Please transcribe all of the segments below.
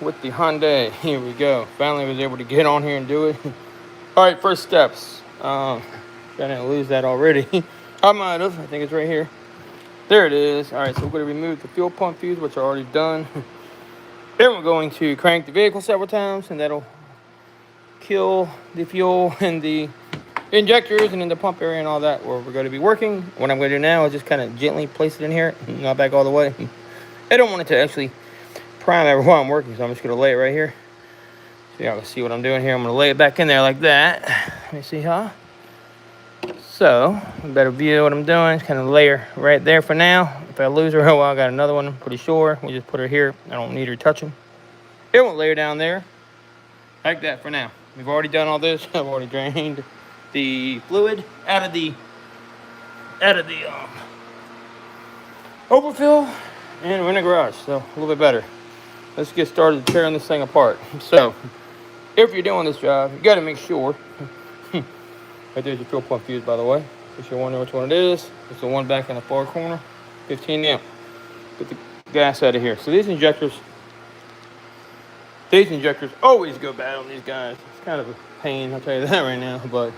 with the Hyundai. Here we go. Finally was able to get on here and do it. All right, first steps. I didn't lose that already. I might have. I think it's right here. There it is. All right, so we're going to remove the fuel pump fuse, which are already done. Then we're going to crank the vehicle several times, and that'll kill the fuel and the injectors and in the pump area and all that where we're going to be working. What I'm going to do now is just kind of gently place it in here, not back all the way. I don't want it to actually prime every while I'm working, so I'm just going to lay it right here. So y'all can see what I'm doing here. I'm going to lay it back in there like that. Let me see how. So, a better view of what I'm doing. Kind of lay her right there for now. If I lose her, oh well, I got another one, I'm pretty sure. We just put her here. I don't need her touching. It won't lay her down there. Like that for now. We've already done all this. I've already drained the fluid out of the overfill, and we're in the garage, so a little bit better. Let's get started tearing this thing apart. So, if you're doing this job, you got to make sure. Right there's your fuel pump fuse, by the way. If you're wondering which one it is, it's the one back in the far corner, 15 amp. Get the gas out of here. So these injectors always go bad on these guys. It's kind of a pain, I'll tell you that right now, but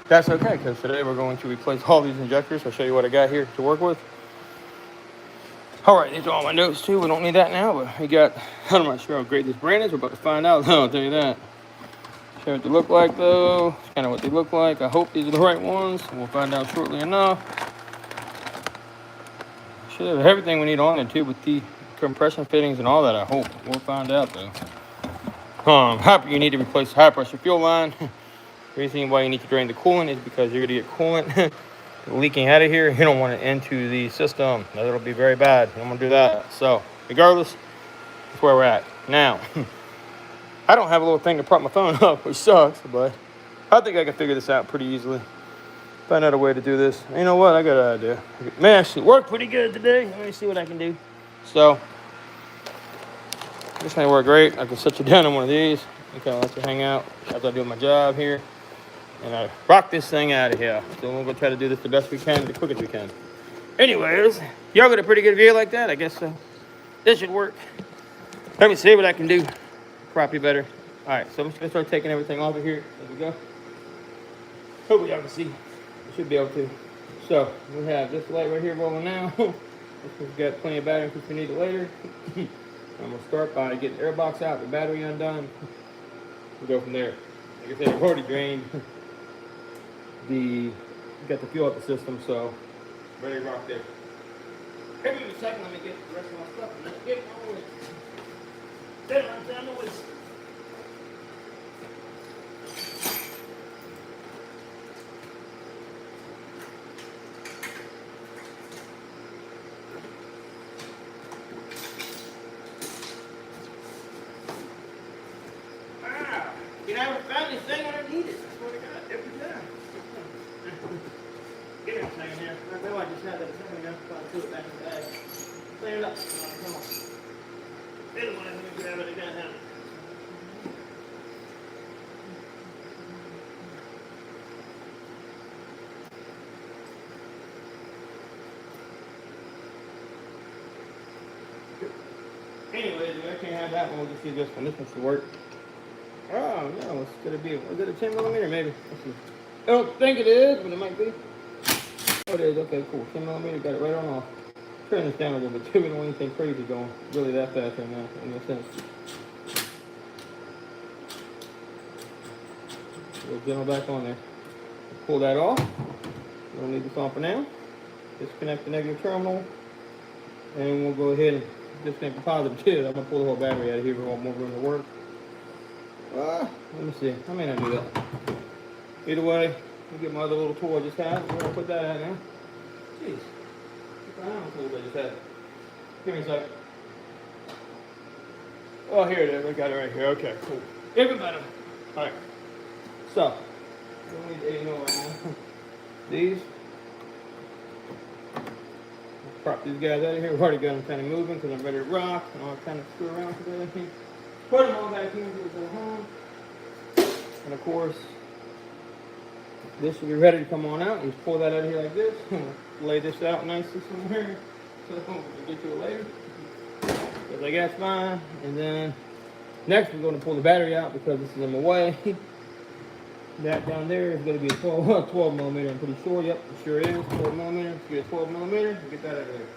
that's okay, because today we're going to replace all these injectors. I'll show you what I got here to work with. All right, these are all my notes too. We don't need that now, but we got, I'm not sure how great this brand is. We're about to find out, I'll tell you that. Show what they look like though. It's kind of what they look like. I hope these are the right ones. We'll find out shortly enough. Should have everything we need on it too, with the compression fittings and all that. I hope we'll find out though. You need to replace the high pressure fuel line. The reason why you need to drain the coolant is because you're gonna get coolant leaking out of here. You don't want it into the system. That'll be very bad. I'm gonna do that. So regardless, that's where we're at now. I don't have a little thing to prop my phone up, which sucks, but I think I can figure this out pretty easily. Find out a way to do this. You know what? I got an idea. It may actually work pretty good today. Let me see what I can do. So, this may work great. I can set you down on one of these and kind of let you hang out as I do my job here. And I rock this thing out of here. So we're going to try to do this the best we can, the quickest we can. Anyways, y'all got a pretty good view like that. I guess this should work. Let me see what I can do. Probably better. All right, so I'm just gonna start taking everything off of here as we go. Hopefully y'all can see. I should be able to. So we have this light right here rolling now. We've got plenty of battery in case we need it later. I'm gonna start by getting the airbox out, the battery undone. We'll go from there. Like I said, I've already drained got the fuel out the system, so ready to rock there. Give me a second, let me get the rest of my stuff and let's get going. Down the way. You know, I found this thing when I need it. I swear to God, every time. Give me a second here. I know I just had that thing enough to put it back in the bag. Clean it up. Come on. It'll let me grab it again now. Anyways, if I can't have that one, we'll just use this one. This one should work. Oh, no, it's going to be, is it a 10 millimeter? Maybe. Let's see. I don't think it is, but it might be. Oh, it is. Okay, cool. 10 millimeter, got it right on off. Turn this down a little bit too. We don't want anything crazy going really that fast right now. In no sense. We'll get them back on there. Pull that off. We don't need this on for now. Disconnect the negative terminal. And we'll go ahead and disconnect the positive too. I'm going to pull the whole battery out of here. We want more room to work. Let me see. I may not do that. Either way, let me get my other little tool I just had. Where do I put that at now? Jeez. I don't know what I just had. Give me a second. Oh, here it is. I got it right here. Okay, cool. Even better. Alright. So, we don't need 80 right now. These. Prop these guys out of here. We've already got them kind of moving because I'm ready to rock. And I'll kind of screw around today. Put them all back in so we go home. And of course, this should be ready to come on out. You just pull that out of here like this. Lay this out nicely somewhere. So we can get to it later. Because I got mine. And then Next, we're going to pull the battery out because this is in the way. That down there is going to be a 12 millimeter, I'm pretty sure. Yep, it sure is. 12 millimeter. Let's get a 12 millimeter. Get that out of there.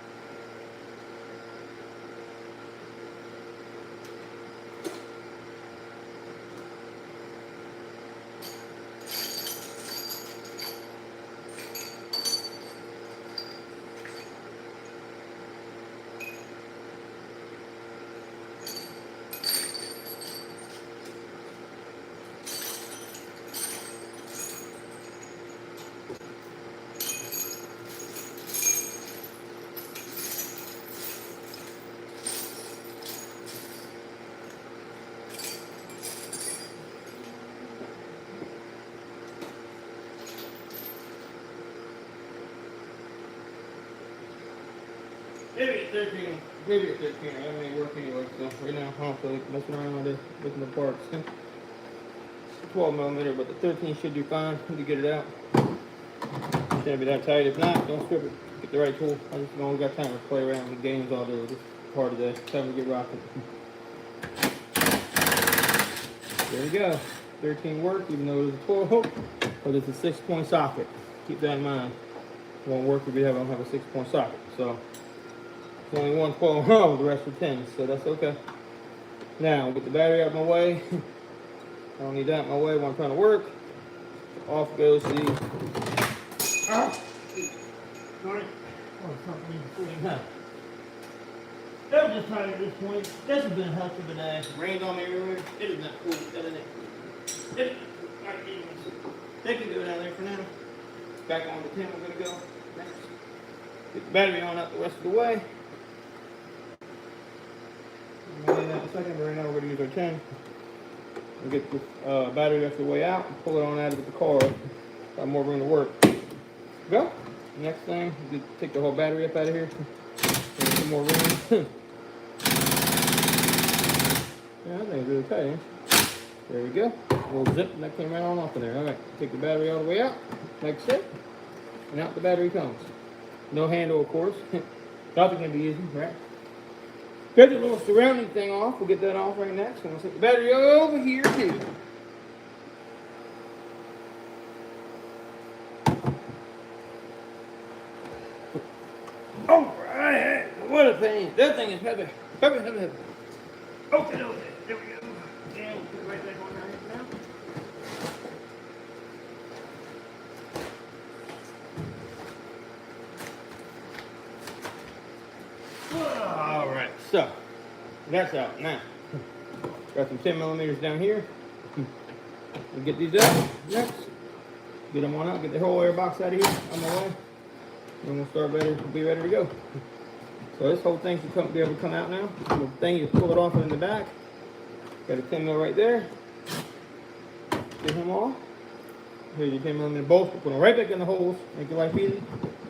Maybe at 13. Maybe at 13. I haven't any work anyway, so right now I don't feel like messing around with it, looking the parts. 12 millimeter, but the 13 should do fine to get it out. Shouldn't be that tight. If not, don't strip it. Get the right tool. I just don't got time to play around with games all day. This is part of the time to get rocking. There we go. 13 worked, even though it was a 12, but it's a 6-point socket. Keep that in mind. It won't work if you don't have a 6-point socket. So it's only one 12, the rest are 10, so that's okay. Now, get the battery out of my way. I don't need that in my way when I'm trying to work. Off goes the... That was just tight at this point. This has been a heck of a day. Rained on me earlier. It is not cool. That isn't it. They can go down there for now. Back on the 10 we're going to go. Next. Get the battery on out the rest of the way. We'll get that in a second, but right now we're going to use our 10. We'll get the battery rest of the way out and pull it on out of the car. Got more room to work. Go. Next thing, take the whole battery up out of here. Get some more room. Yeah, I think it's really tight, eh? There we go. A little zip, and that came right on off of there. All right, take the battery all the way out. Next step, and out the battery comes. No handle, of course. Nothing can be easy, right? Get the little surrounding thing off. We'll get that off right next. And we'll take the battery over here, too. All right. What a pain. That thing is heavy. Heavy, heavy, heavy. Okay, okay. There we go. And we'll put it right back on right now. All right, so that's out now. Got some 10 millimeters down here. We'll get these out next. Get them on out. Get the whole airbox out of here on my way. And we'll start ready. We'll be ready to go. So this whole thing should be able to come out now. The thing you pull it off in the back. Got a 10 mil right there. Get them all. Here's your 10 millimeter bolts. Put them right back in the holes. Make your life easy.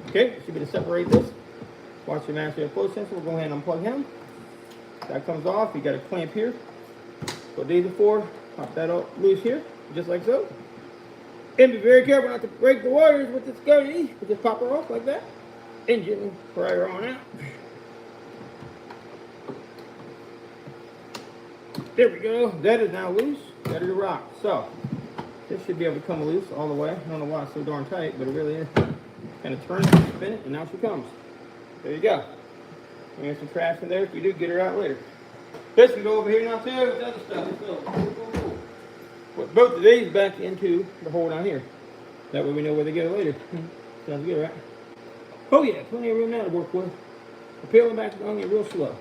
Okay, should be to separate this. Watch your master flow sensor. We'll go ahead and unplug him. That comes off. You got a clamp here. What these are for. Pop that out loose here, just like so. And be very careful not to break the wires with this scotty. Just pop her off like that. Engine prior on out. There we go. That is now loose. Ready to rock. So this should be able to come loose all the way. I don't know why it's so darn tight, but it really is. Kind of turn it, spin it, and now she comes. There you go. We have some trash in there. If we do, get her out later. This can go over here now too. The other stuff. Let's go. Put both of these back into the hole down here. That way we know where to get it later. Sounds good, right? Oh yeah, plenty of room now to work with. The peeling back is only real slow.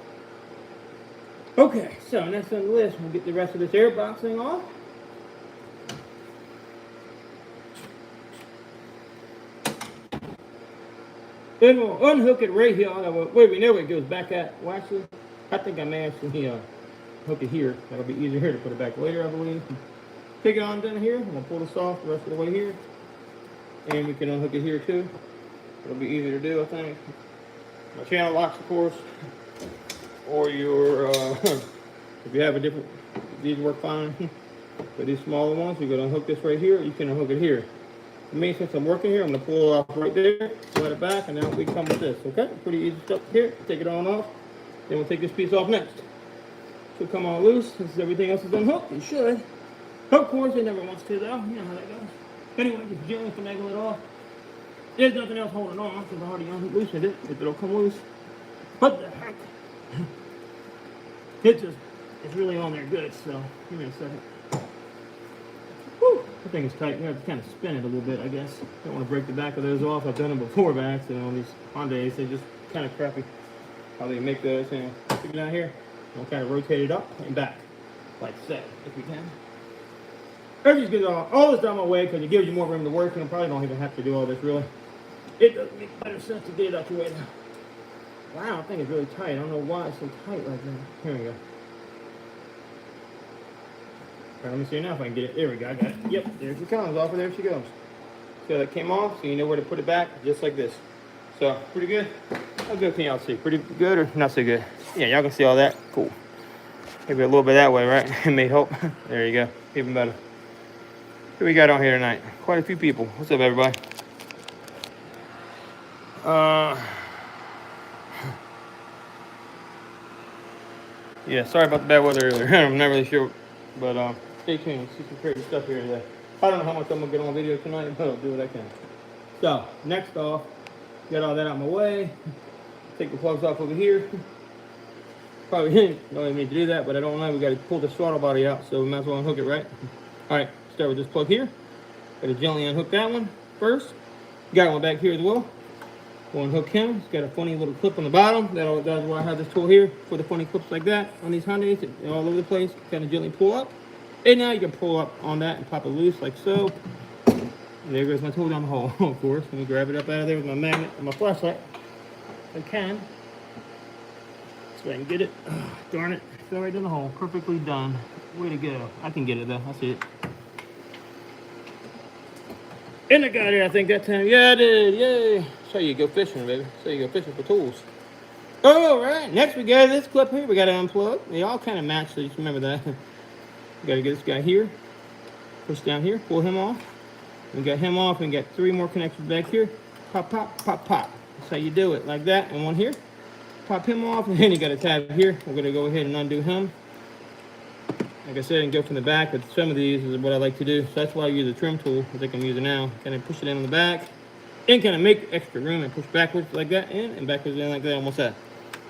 Okay, so next on the list, we'll get the rest of this airbox thing off. Then we'll unhook it right here. Wait, we know it goes back at. Well, actually, I think I may actually hook it here. That'll be easier here to put it back later, I believe. Take it on down here. I'm going to pull this off the rest of the way here. And we can unhook it here too. It'll be easier to do, I think. My channel locks, of course. Or your, if you have a different, these work fine. But these smaller ones, you're going to unhook this right here. You can unhook it here. For me, since I'm working here, I'm going to pull it off right there, let it back, and now we come with this, okay? Pretty easy stuff here. Take it on off. Then we'll take this piece off next. should come all loose. Since everything else is unhooked, it should. Of course, it never wants to though. You know how that goes. Anyway, just gently finagle it off. There's nothing else holding on because I already unloosened it. If it'll come loose. What the heck? It's really on there good, so give me a second. Whew, that thing is tight. We have to kind of spin it a little bit, I guess. Don't want to break the back of those off. I've done them before by accident on these Hyundais. They're just kind of crappy how they make those. You know, stick it down here. We'll kind of rotate it up and back, like so, if we can. Everything's good all this down my way because it gives you more room to work, and I probably don't even have to do all this really. It does make better sense to get it out your way now. Wow, I think it's really tight. I don't know why it's so tight like that. Here we go. All right, let me see now if I can get it. There we go, I got it. Yep, there she comes, off of there she goes. So that came off, so you know where to put it back, just like this. So, pretty good. How good can y'all see? Pretty good or not so good? Yeah, y'all can see all that. Cool. Maybe a little bit that way, right? It may help. There you go, even better. Who we got on here tonight? Quite a few people. What's up, everybody? Yeah, sorry about the bad weather earlier. I'm not really sure, but stay tuned. See some crazy stuff here today. I don't know how much I'm gonna get on video tonight, but I'll do what I can. So next off, get all that out of my way. Take the plugs off over here. Probably don't even need to do that, but I don't know. We got to pull the throttle body out, so we might as well unhook it, right? All right, start with this plug here. Got to gently unhook that one first. Got one back here as well. We'll unhook him. It's got a funny little clip on the bottom. That's why I have this tool here for the funny clips like that on these Hyundais. They're all over the place. Kind of gently pull up. And now you can pull up on that and pop it loose like so. And there goes my tool down the hole, of course. Let me grab it up out of there with my magnet and my flashlight. If I can. So I can get it. Oh, darn it. It fell right down the hole. Perfectly done. Way to go. I can get it though. I see it. And I got it, I think, that time. Yeah, I did. Yay. So you go fishing, baby. So you go fishing for tools. All right. Next, we got this clip here. We got to unplug. They all kind of match, so just remember that. We got to get this guy here. Push down here. Pull him off. We got him off, and we got 3 more connections back here. Pop, pop, pop, pop. That's how you do it. Like that. And one here. Pop him off, and then you got a tab here. We're going to go ahead and undo him. Like I said, and go from the back, but some of these is what I like to do. So that's why I use a trim tool, I think I'm using now. Kind of push it in on the back, and kind of make extra room and push backwards like that, in and backwards in like that, almost that.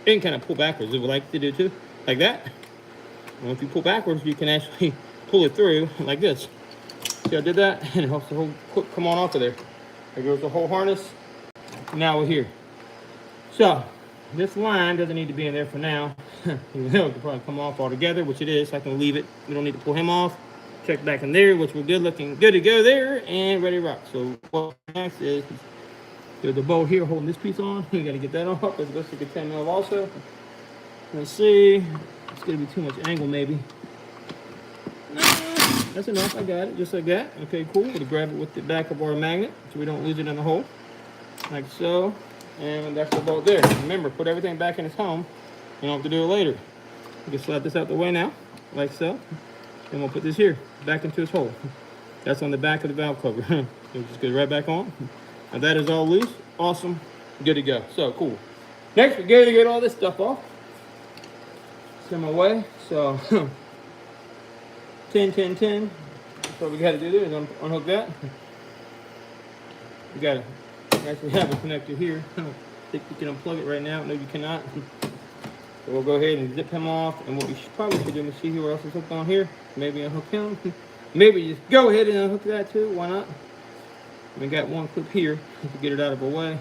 And kind of pull backwards, if I like to do too, like that. And if you pull backwards, you can actually pull it through like this. See, I did that, and it helps the whole clip come on off of there. There goes the whole harness. Now we're here. So this line doesn't need to be in there for now. Even though it could probably come off altogether, which it is. So I can leave it. We don't need to pull him off. Check back in there, which we're good looking, good to go there, and ready to rock. So what next is there's the bolt here holding this piece on. We got to get that off. It's supposed to get 10 mil also. Let's see. It's gonna be too much angle, maybe. No, that's enough. I got it, just like that. Okay, cool. We're gonna grab it with the back of our magnet, so we don't lose it in the hole, like so. And that's the bolt there. Remember, put everything back in its home. You don't have to do it later. You can slide this out the way now, like so. And we'll put this here, back into its hole. That's on the back of the valve cover. It just goes right back on. And that is all loose. Awesome. Good to go. So, cool. Next, we got to get all this stuff off. Send my way. So, 10, 10, 10. That's what we got to do there is unhook that. We got to actually have a connector here. I don't think you can unplug it right now. No, you cannot. So we'll go ahead and zip him off. And what we probably should do, let me see who else is hooked on here. Maybe unhook him. Maybe just go ahead and unhook that too. Why not? We got one clip here to get it out of our way.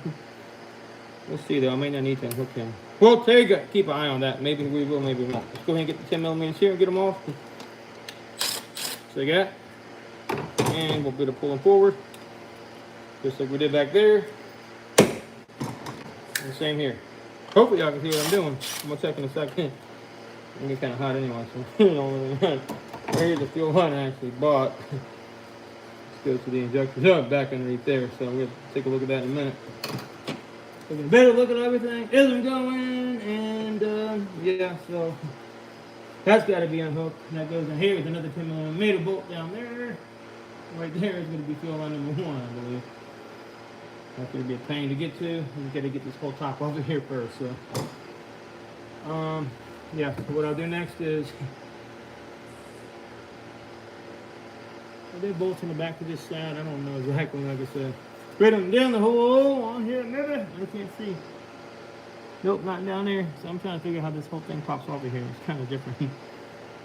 We'll see though. I may not need to unhook him. We'll take it. Keep an eye on that. Maybe we will, maybe we won't. Let's go ahead and get the 10 millimeters here and get them off. So that. And we'll be able to pull them forward. Just like we did back there. And same here. Hopefully y'all can see what I'm doing. I'm gonna check in a second. It's get kind of hot anyway, so it don't really matter. Here's the fuel line I actually bought. Let's go to the injector back underneath there. So we'll take a look at that in a minute. Taking a better look at everything. Isn't going, and yeah, so that's got to be unhooked. And that goes in here with another 10 millimeter bolt down there. Right there is going to be fuel line number 1, I believe. That's going to be a pain to get to. We got to get this whole top over here first. So, yeah, so what I'll do next is they're bolts in the back of this side. I don't know exactly, like I said. Thread them down the hole on here, maybe. I can't see. Nope, not down there. So I'm trying to figure out how this whole thing pops over here. It's kind of different.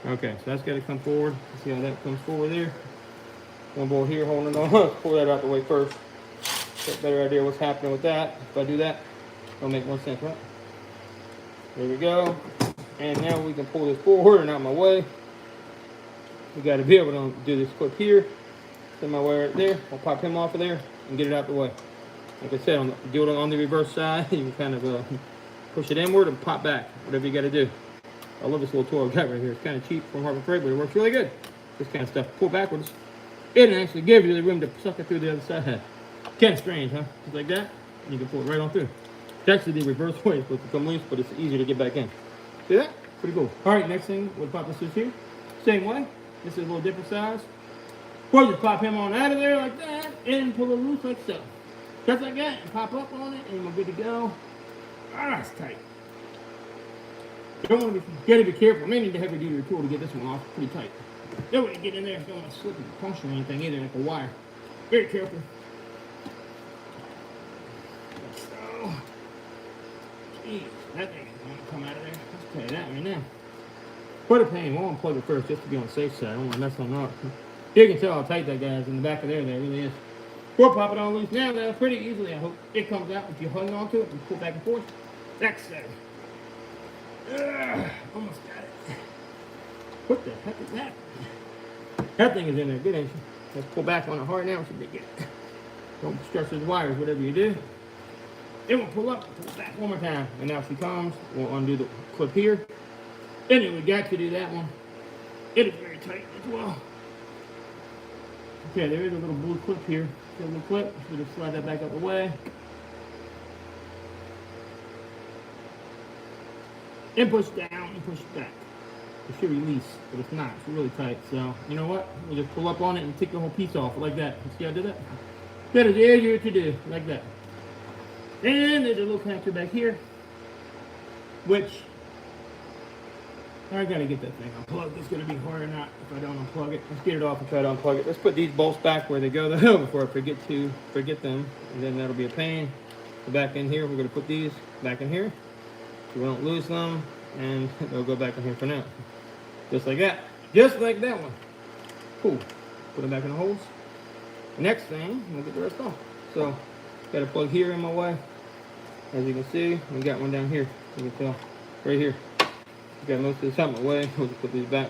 Okay, so that's got to come forward. See how that comes forward there. One bolt here holding on. Let's pull that out the way first. Get a better idea what's happening with that. If I do that, it'll make more sense, right? There we go. And now we can pull this forward and out of my way. We got to be able to do this clip here. Send my wire right there. I'll pop him off of there and get it out the way. Like I said, do it on the reverse side. You can kind of push it inward and pop back. Whatever you got to do. I love this little tool I've got right here. It's kind of cheap from Harbor Freight, but it works really good. This kind of stuff. Pull backwards. It actually gives you the room to suck it through the other side. Kind of strange, huh? Just like that. And you can pull it right on through. It's actually the reverse way. It's supposed to come loose, but it's easier to get back in. See that? Pretty cool. All right, next thing, we'll pop this here. Same way. This is a little different size. We'll just pop him on out of there like that and pull it loose like so. Just like that, and pop up on it, and we're good to go. Ah, it's tight. You don't want to be careful. You may need to have a duty tool to get this one off. It's pretty tight. Don't want to get in there. Don't want to slip and puncture or anything either, like a wire. Very careful. So, geez, that thing is going to come out of there. Let's tell you that right now. What a pain. We'll unplug it first just to be on the safe side. I don't want to mess on up. You can tell how tight that guy is in the back of there. There really is. We'll pop it on loose now. That's pretty easily. I hope it comes out if you hung on to it and pull back and forth. That's it. Almost got it. What the heck is that? That thing is in there good, ain't you? Let's pull back on it hard now. Should be good. Don't stretch those wires, whatever you do. Then we'll pull up, pull back one more time. And now if she comes, we'll undo the clip here. Anyway, we got to do that one. It is very tight as well. Okay, there is a little blue clip here. See a little clip. So just slide that back out the way. And push down and push back. It should release, but it's not. It's really tight. So, you know what? We'll just pull up on it and take the whole piece off like that. You see how I did that? That is easier to do, like that. And there's a little connector back here, which I gotta get that thing unplugged. It's gonna be hard or not if I don't unplug it. Let's get it off and try to unplug it. Let's put these bolts back where they go though before I forget them. And then that'll be a pain. So back in here, we're gonna put these back in here. So we don't lose them, and they'll go back in here for now. Just like that. Just like that one. Cool. Put them back in the holes. The next thing, we'll get the rest off. So, got a plug here in my way. As you can see, we got one down here. You can tell. Right here. Got most of this out of my way. We'll just put these back.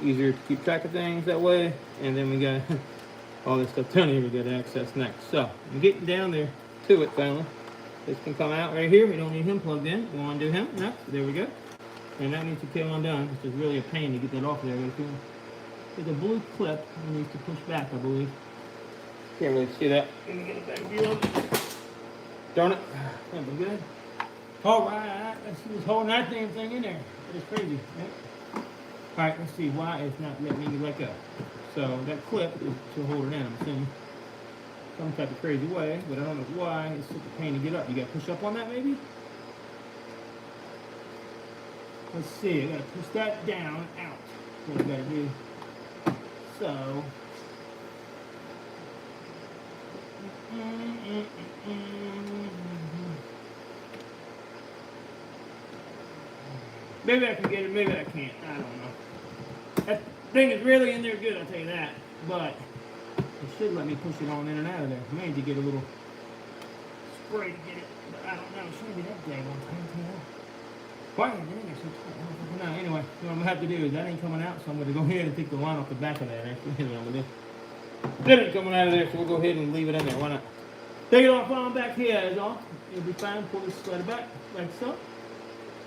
Easier to keep track of things that way. And then we got all this stuff down here we got to access next. So, I'm getting down there to it finally. This can come out right here. We don't need him plugged in. We'll undo him. Next. There we go. And that needs to come undone. It's just really a pain to get that off there. There's a blue clip that needs to push back, I believe. Can't really see that. Let me get a better view of it. Darn it. That'd be good. Alright, let's see what's holding that damn thing in there. That is crazy. Right? Alright, let's see why it's not letting me let go. So that clip is to hold it in, I'm assuming. Some type of crazy way, but I don't know why. It's such a pain to get up. You gotta push up on that maybe? Let's see, I gotta push that down and out. That's what I gotta do. So maybe I can get it, maybe I can't. I don't know. That thing is really in there good, I'll tell you that. But it should let me push it on in and out of there. I may need to get a little spray to get it, but I don't know. It shouldn't be that dang on time. Why? No, anyway, what I'm gonna have to do is that ain't coming out, so I'm gonna go ahead and take the line off the back of that. Actually, here's what I'm gonna do. That ain't coming out of there, so we'll go ahead and leave it in there. Why not? Take it off on back here is all. It'll be fine. Pull this slider back like so.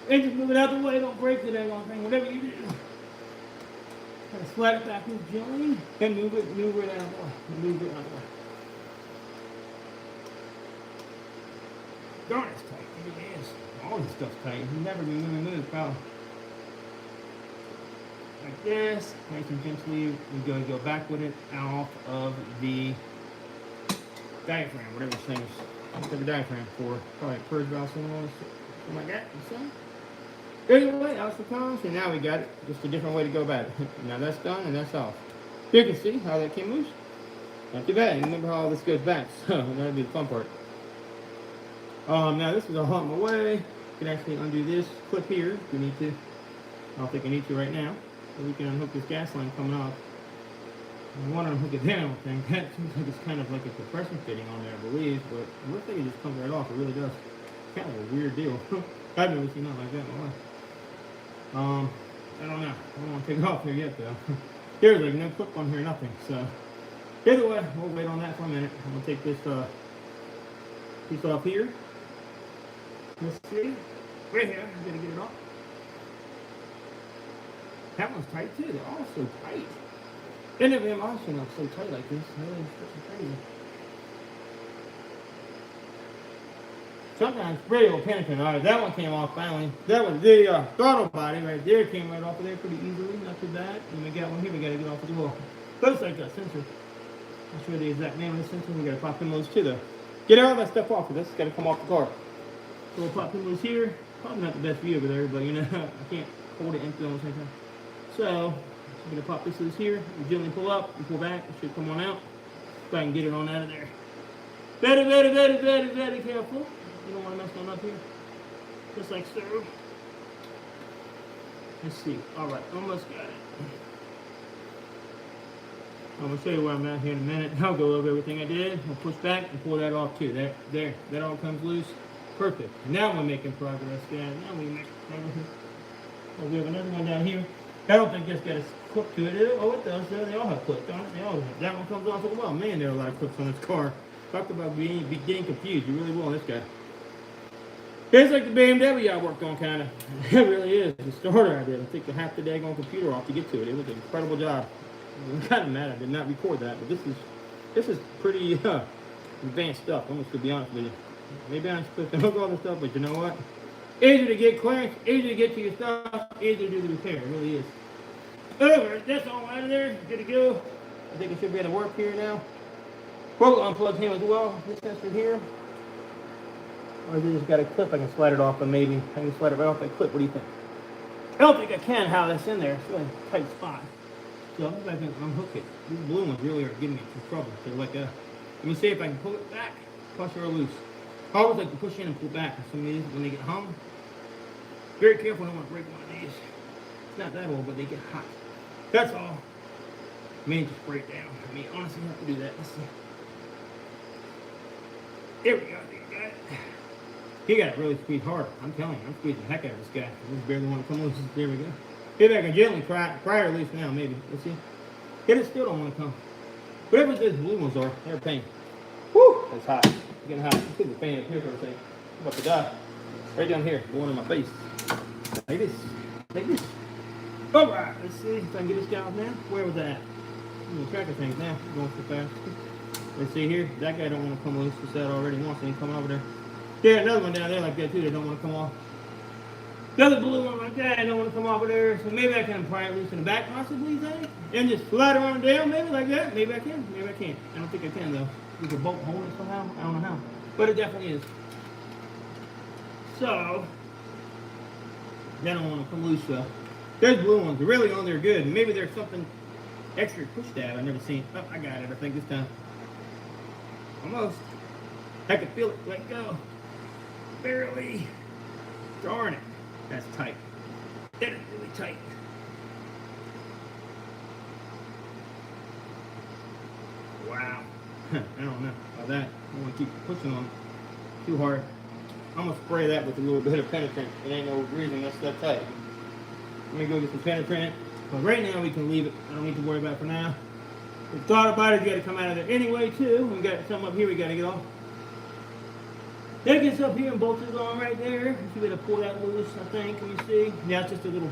And just move it out the way. Don't break the dang on thing. Whatever you do. Kind of slide it back with gently. Then move it out of the way. Move it out of the way. Darn, it's tight. It really is. All this stuff's tight. You never be moving, pal. Like this. Nice and gently. We're going to go back with it off of the diaphragm, whatever this thing is. What's the diaphragm for? Probably purge valve, something like that. Anyway, out the comes, and now we got it. Just a different way to go about it. Now that's done and that's off. You can see how that came loose. Not too bad. Remember how all this goes back, so that'll be the fun part. Now this is a hump away. You can actually undo this clip here if you need to. I don't think I need to right now. So we can unhook this gas line coming off. I want to unhook it down. I think that seems like it's kind of like a compression fitting on there, I believe, but it looks like it just comes right off. It really does. It's kind of a weird deal. I've never seen nothing like that in my life. I don't know. I don't want to take it off here yet, though. There's like no clip on here, nothing. So, either way, we'll wait on that for a minute. I'm going to take this piece off here. Let's see. Right here. I'm going to get it off. That one's tight, too. They're all so tight. They never been my machine so tight like this. Really, it's crazy. Sometimes pretty old penetrating. Alright, that one came off finally. That was the throttle body right there. Came right off of there pretty easily. Not too bad. And we got one here. We got to get off of the wall. Looks like a sensor. I'll show you the exact name of the sensor. We got to pop in those too, though. Get all that stuff off. This has got to come off the car. So we'll pop in those here. Probably not the best view over there, but you know, I can't hold it empty on the same time. So, I'm going to pop this loose here. You gently pull up and pull back. It should come on out. So I can get it on out of there. Very, very, very, very, very careful. You don't want to mess one up here. Just like so. Let's see. Alright, almost got it. I'm going to show you where I'm at here in a minute. I'll go over everything I did. I'll push back and pull that off too. There. That all comes loose. Perfect. Now we're making progress, guys. Now we're making progress. Oh, we have another one down here. I don't think this got a clip to it. Oh, it does. They all have clips on it. They all have. That one comes off as well. Man, there are a lot of clips on this car. Talk about getting confused. You really will on this guy. It's like the BMW I worked on, kind of. It really is. The starter I did. I took half the daggone computer off to get to it. It was an incredible job. I'm kind of mad I did not record that, but this is pretty advanced stuff. I'm just to be honest with you. Maybe I'm supposed to hook all this stuff, but you know what? Easier to get clearance, easier to get to your stuff, easier to do the repair. It really is. Anyway, that's all out of there. Good to go. I think it should be able to work here now. We'll unplug him as well. This sensor here. Or is it just got a clip I can slide it off, but maybe I can slide it right off that clip. What do you think? I don't think I can how that's in there. It's really a tight spot. So I'm going to unhook it. These blue ones really are giving me some trouble. So like let me see if I can pull it back, push or loose. I always like to push in and pull back. Some of these, when they get hung, very careful. I don't want to break one of these. It's not that old, but they get hot. That's all. I mean, just break down. I mean, honestly, you have to do that. Let's see. There we go. There you got it. He got it really squeezed hard. I'm telling you, I'm squeezing the heck out of this guy. I just barely want to come loose. There we go. Maybe I can gently pry her loose now, maybe. Let's see. It still don't want to come. Whatever those blue ones are, they're a pain. Whew, that's hot. It's getting hot. Let's put the fan up here for a second. I'm about to die. Right down here, going in my face. Like this. Like this. Alright, let's see if I can get this guy off now. Where was that at? I'm going to track the things now. Going so fast. Let's see here. That guy don't want to come loose. He said already once and he come over there. Yeah, another one down there like that too. They don't want to come off. Another blue one like that. I don't want to come off of there. So maybe I can pry it loose in the back possibly, think? And just slide it on down maybe like that. Maybe I can. Maybe I can't. I don't think I can though. You can bolt hold it somehow. I don't know how. But it definitely is. So, they don't want to come loose though. Those blue ones are really on there good. Maybe there's something extra push tab I've never seen. Oh, I got it, I think this time. Almost. I can feel it let go. Barely. Darn it. That's tight. That is really tight. Wow. I don't know about that. I don't want to keep pushing on it too hard. I'm going to spray that with a little bit of penetrant. It ain't no reason that's that tight. Let me go get some penetrant. But right now we can leave it. I don't need to worry about it for now. The throttle body's got to come out of there anyway too. We got something up here we got to get off. That gets up here and bolts it on right there. You should be able to pull that loose, I think. Can you see? Yeah, it's just a little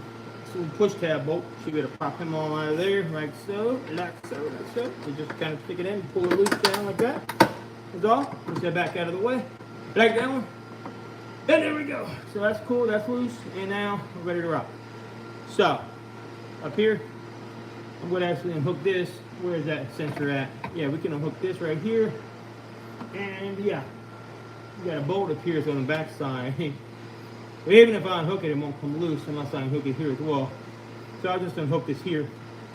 push tab bolt. You should be able to pop him all out of there, like so, like so, like so. So just kind of stick it in, pull it loose down like that. That's all. Push that back out of the way. Like that one. And there we go. So that's cool, that's loose. And now we're ready to rock. So, up here, I'm going to actually unhook this. Where is that sensor at? Yeah, we can unhook this right here. And yeah. We got a bolt up here on the back side. But even if I unhook it, it won't come loose unless I unhook it here as well. So I'll just unhook this here,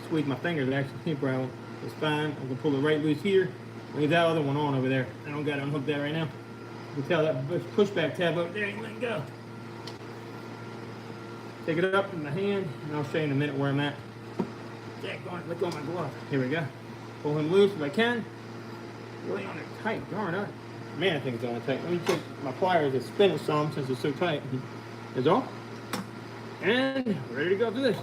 squeeze my fingers, actually, brown. It's fine. I can pull it right loose here. Leave that other one on over there. I don't got to unhook that right now. You can tell that pushback tab up there, you let go. Take it up in my hand, and I'll show you in a minute where I'm at. Let go of my glove. Here we go. Pull him loose if I can. Really on it tight, darn it. Man, I think it's on it tight. Let me take my pliers and spin it some since it's so tight. That's all. And we're ready to go through this.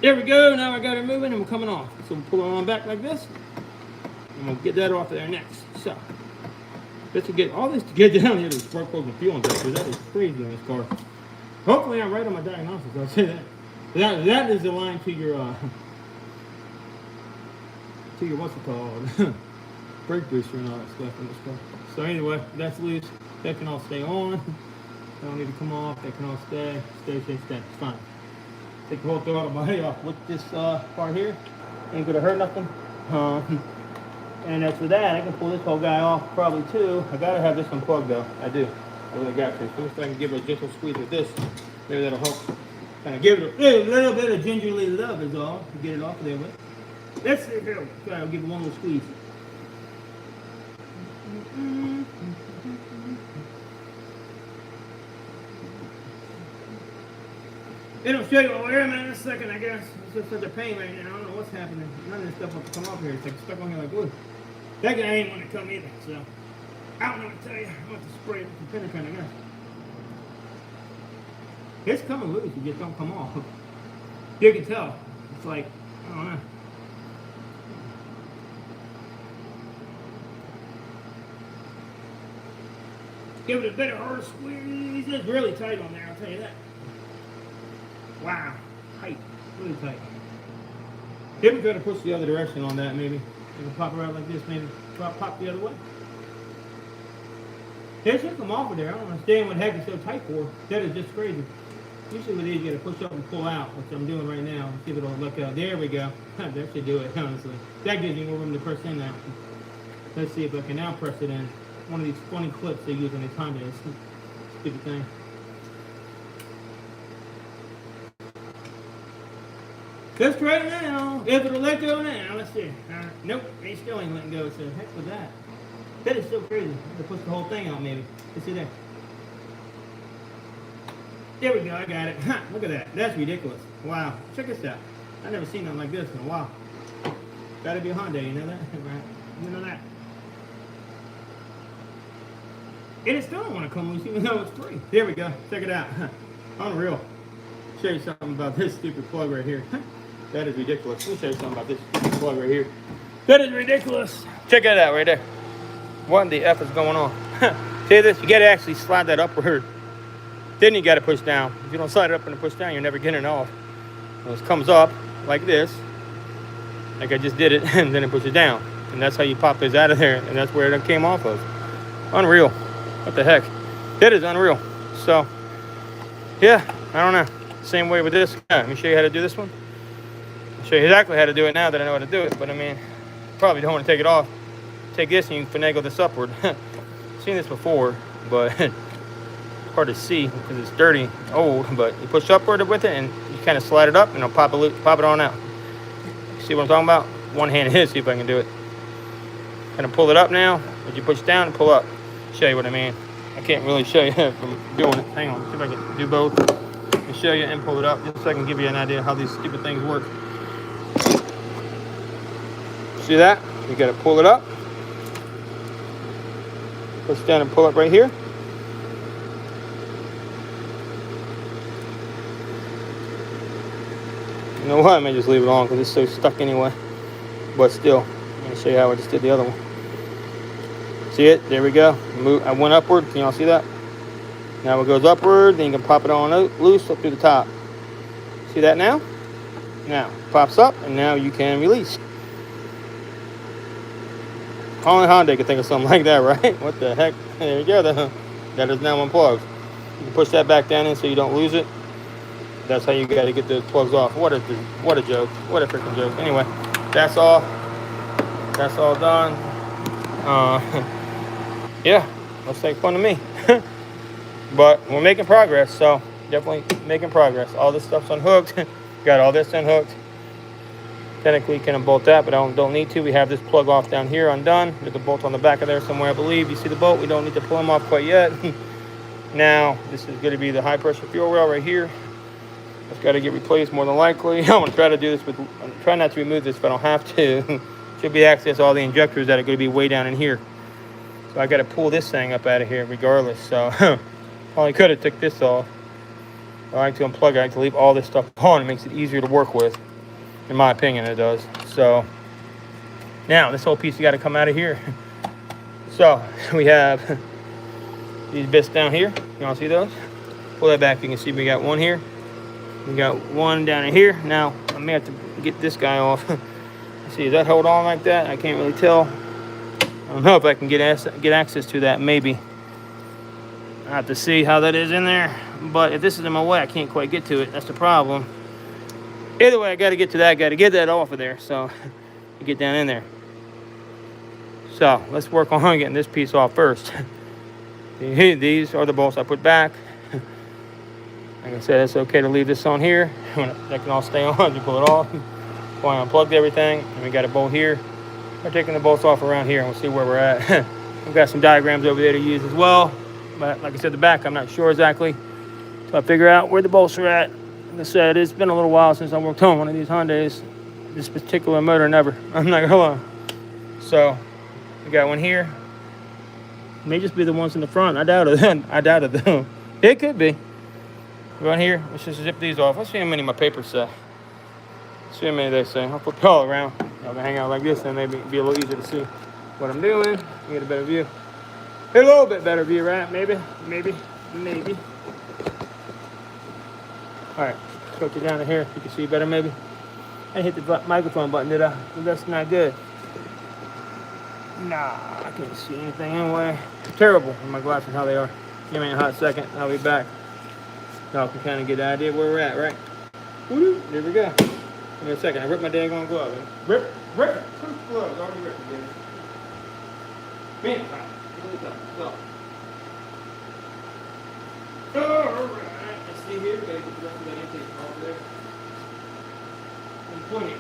There we go. Now I got it moving and we're coming off. So we'll pull it on back like this. And we'll get that off of there next. So, just to get all this to get down here to spark plugs and fuel injectors. That is crazy on this car. Hopefully I'm right on my diagnosis, I'll say that. That is aligned to your what's it called? Brake booster and all that stuff in this car. So anyway, that's loose. That can all stay on. That don't need to come off. That can all stay. Stay. It's fine. Take the whole throttle body off with this part here. Ain't gonna hurt nothing. And as for that, I can pull this whole guy off probably too. I gotta have this one plugged though. I do. I really got to. First I can give it a gentle squeeze with this. Maybe that'll help. Kind of give it a little bit of gingerly love is all to get it off of there with. Let's see here. I'll give it one little squeeze. It'll show you over here in a second, I guess. It's just such a pain right now. I don't know what's happening. None of this stuff will come off here. It's like stuck on here like glue. That guy ain't want to come either, so I don't know what to tell you. I'm going to spray it with the pinner, I guess. It's coming loose, it just don't come off. You can tell. It's like, I don't know. Give it a bit of hard squeeze. It's really tight on there, I'll tell you that. Wow, tight, really tight. Then we try to push the other direction on that, maybe. You can pop it out like this, maybe pop the other way. It should come off of there. I don't understand what the heck it's so tight for. That is just crazy. Usually with these, you gotta push up and pull out, which I'm doing right now. See if it'll look out. There we go. That should do it, honestly. That gives you more room to press in now. Let's see if I can now press it in. One of these funny clips they use when they time this. Stupid thing. Let's try it now. If it'll let go now, let's see. Nope, it still ain't letting go. So heck with that. That is so crazy. I'm gonna push the whole thing out maybe. Let's see there. There we go, I got it. Look at that. That's ridiculous. Wow. Check this out. I've never seen nothing like this in a while. Gotta be a Hyundai, you know that? Right? You know that. And it still don't want to come loose even though it's free. There we go. Check it out. Unreal. Show you something about this stupid plug right here. That is ridiculous. Let me show you something about this stupid plug right here. That is ridiculous. Check that out right there. What in the F is going on? See this? You gotta actually slide that upward. Then you gotta push down. If you don't slide it up and push down, you're never getting it off. So it comes up like this, like I just did it, and then it pushes down. And that's how you pop this out of there, and that's where it came off of. Unreal. What the heck? That is unreal. So, yeah, I don't know. Same way with this. Yeah, let me show you how to do this one. I'll show you exactly how to do it now that I know how to do it. But I mean, probably don't want to take it off. Take this and you can finagle this upward. Seen this before, but it's hard to see because it's dirty, old. But you push upward with it and you kind of slide it up and it'll pop it on out. See what I'm talking about? One hand is. See if I can do it. Kind of pull it up now. As you push down and pull up. Show you what I mean. I can't really show you from doing it. Hang on. See if I can do both. And show you and pull it up just so I can give you an idea how these stupid things work. See that? You got to pull it up. Push down and pull up right here. You know what? I may just leave it on because it's so stuck anyway. But still, I'm going to show you how I just did the other one. See it? There we go. I went upward. Can y'all see that? Now it goes upward. Then you can pop it on loose up through the top. See that now? Now, pops up, and now you can release. Only Hyundai can think of something like that, right? What the heck? There you go. That is now unplugged. You can push that back down in so you don't lose it. That's how you got to get the plugs off. What a joke. What a freaking joke. Anyway, that's all. That's all done. Yeah, looks like fun to me. but we're making progress. So definitely making progress. All this stuff's unhooked. Got all this unhooked. Technically can unbolt that, but I don't need to. We have this plug off down here undone. There's a bolt on the back of there somewhere, I believe. You see the bolt? We don't need to pull them off quite yet. Now this is going to be the high pressure fuel rail right here. It's got to get replaced more than likely. I'm going to try to do this with, try not to remove this if I don't have to. Should be access to all the injectors that are going to be way down in here. So I got to pull this thing up out of here regardless. So probably could have took this off. I like to unplug it. I like to leave all this stuff on. It makes it easier to work with. In my opinion, it does. So now this whole piece has got to come out of here. So we have these bits down here. You want to see those? Pull that back. You can see we got one here. We got one down in here. Now I may have to get this guy off. See, does that hold on like that? I can't really tell. I don't know if I can get access to that. Maybe. I have to see how that is in there. But if this is in my way, I can't quite get to it. That's the problem. Either way, I got to get to that. Got to get that off of there. So get down in there. So let's work on getting this piece off first. These are the bolts I put back. Like I said, it's okay to leave this on here. That can all stay on. You pull it off. Well, I unplugged everything, and we got a bolt here. We're taking the bolts off around here, and we'll see where we're at. We've got some diagrams over there to use as well. But like I said, the back, I'm not sure exactly. So I figure out where the bolts are at. Like I said, it's been a little while since I worked on one of these Hyundais. This particular motor, never. I'm not gonna lie. So we got one here. It may just be the ones in the front. I doubt it. I doubt it though. It could be. Go in here. Let's just zip these off. Let's see how many my papers say. See how many they say. I'll flip it all around. I'll hang out like this, and maybe it'll be a little easier to see what I'm doing. Get a better view. Get a little bit better view, right? Maybe. All right, put you down to here. You can see better, maybe. I hit the microphone button, did I? Well, that's not good. Nah, I can't see anything anyway. Terrible with my glasses, how they are. Give me a hot second. I'll be back. Y'all can kind of get an idea where we're at, right? Woo-doo. There we go. Give me a second. I ripped my daggone glove. Rip it. Two gloves. Already ripped it, baby. Man, so. Alright. Let's see here. We gotta get the rest of that intake off there. And point it.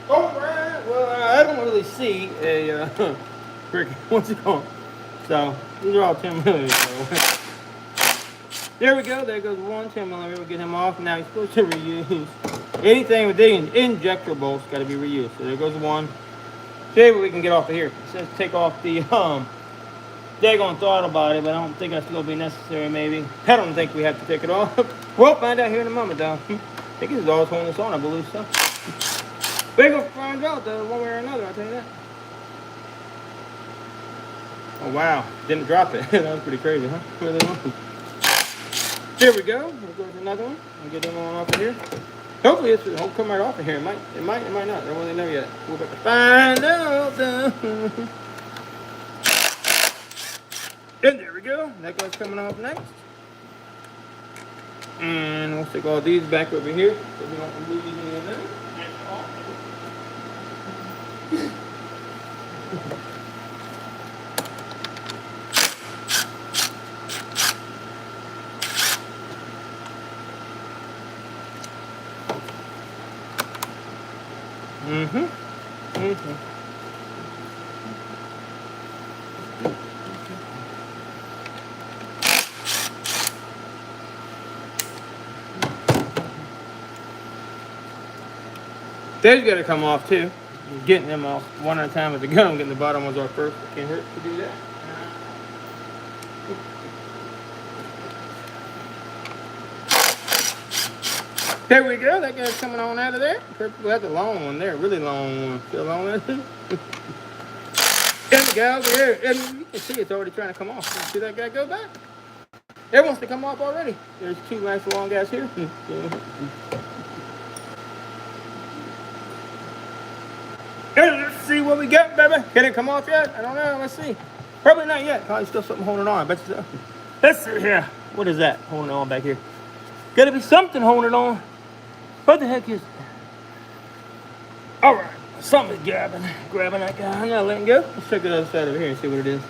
Alright, well, I don't really see a what's it called? So these are all 10 millimeters. So. There we go. There goes one 10 millimeter. We'll get him off. Now he's supposed to reuse anything with the injector bolts. Got to be reused. So there goes one. See what we can get off of here. It says take off the daggone throttle body, but I don't think that's going to be necessary, maybe. I don't think we have to take it off. We'll find out here in a moment, though. I think this is always holding this on, I believe so. We're going to find out, though, one way or another, I'll tell you that. Oh, wow. Didn't drop it. That was pretty crazy, huh? Really long. Here we go. We'll go to another one. I'll get them on off of here. Hopefully this will come right off of here. It might not. I don't really know yet. We'll have to find out, though. And there we go. That guy's coming off next. And we'll stick all these back over here so we don't lose any of them. They's got to come off too. Getting them off one at a time with the gun. Getting the bottom ones off first. It can't hurt to do that. There we go. That guy's coming on out of there. That's a long one there. Really long one. Still long one. There we go. Over here. And you can see it's already trying to come off. See that guy go back? It wants to come off already. There's two nice long guys here. Let's see what we got, baby. Can it come off yet? I don't know. Let's see. Probably not yet. Probably still something holding on. I bet you so. Let's see here. What is that holding on back here? Gotta be something holding on. What the heck is it? All right. Something's grabbing that guy. I'm not letting go. Let's check the other side over here and see what it is.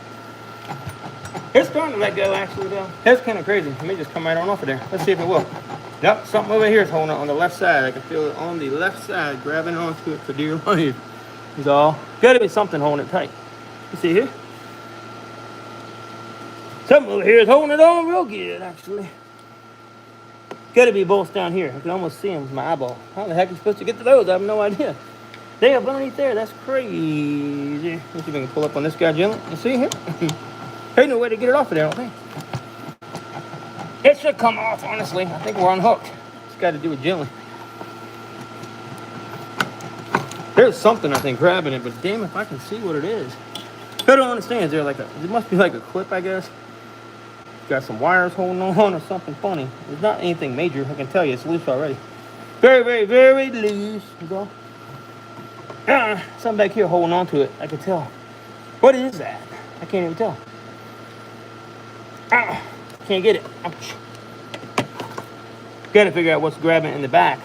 It's starting to let go, actually, though. That's kind of crazy. It may just come right on off of there. Let's see if it will. Yep, something over here is holding on the left side. I can feel it on the left side, grabbing onto it for dear life. Is all. Gotta be something holding it tight. You see here? Something over here is holding it on real good, actually. Gotta be bolts down here. I can almost see them with my eyeball. How the heck are you supposed to get to those? I have no idea. They have underneath there. That's crazy. Let's see if we can pull up on this guy gently. You see here? There's no way to get it off of there, I don't think. It should come off, honestly. I think we're unhooked. Just got to do it gently. There's something, I think, grabbing it, but damn if I can see what it is. I don't understand. Is there like a, it must be like a clip, I guess. Got some wires holding on or something funny. It's not anything major. I can tell you it's loose already. Very, very, very loose. Is all. Something back here holding on to it. I can tell. What is that? I can't even tell. Can't get it. Ouch. Got to figure out what's grabbing in the back.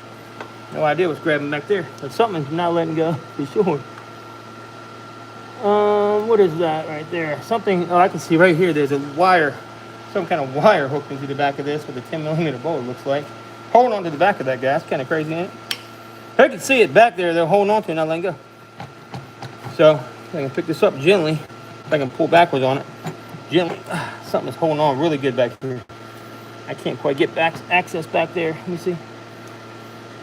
No idea what's grabbing back there. But something's not letting go for sure. What is that right there? Something. Oh, I can see right here. There's a wire. Some kind of wire hooked into the back of this with a 10mm bolt, looks like. Holding on to the back of that guy. That's kind of crazy, ain't it? I can see it back there. They're holding on to it, not letting go. So, I can pick this up gently. If I can pull backwards on it. Gently. Something's holding on really good back here. I can't quite get back access back there. Let me see.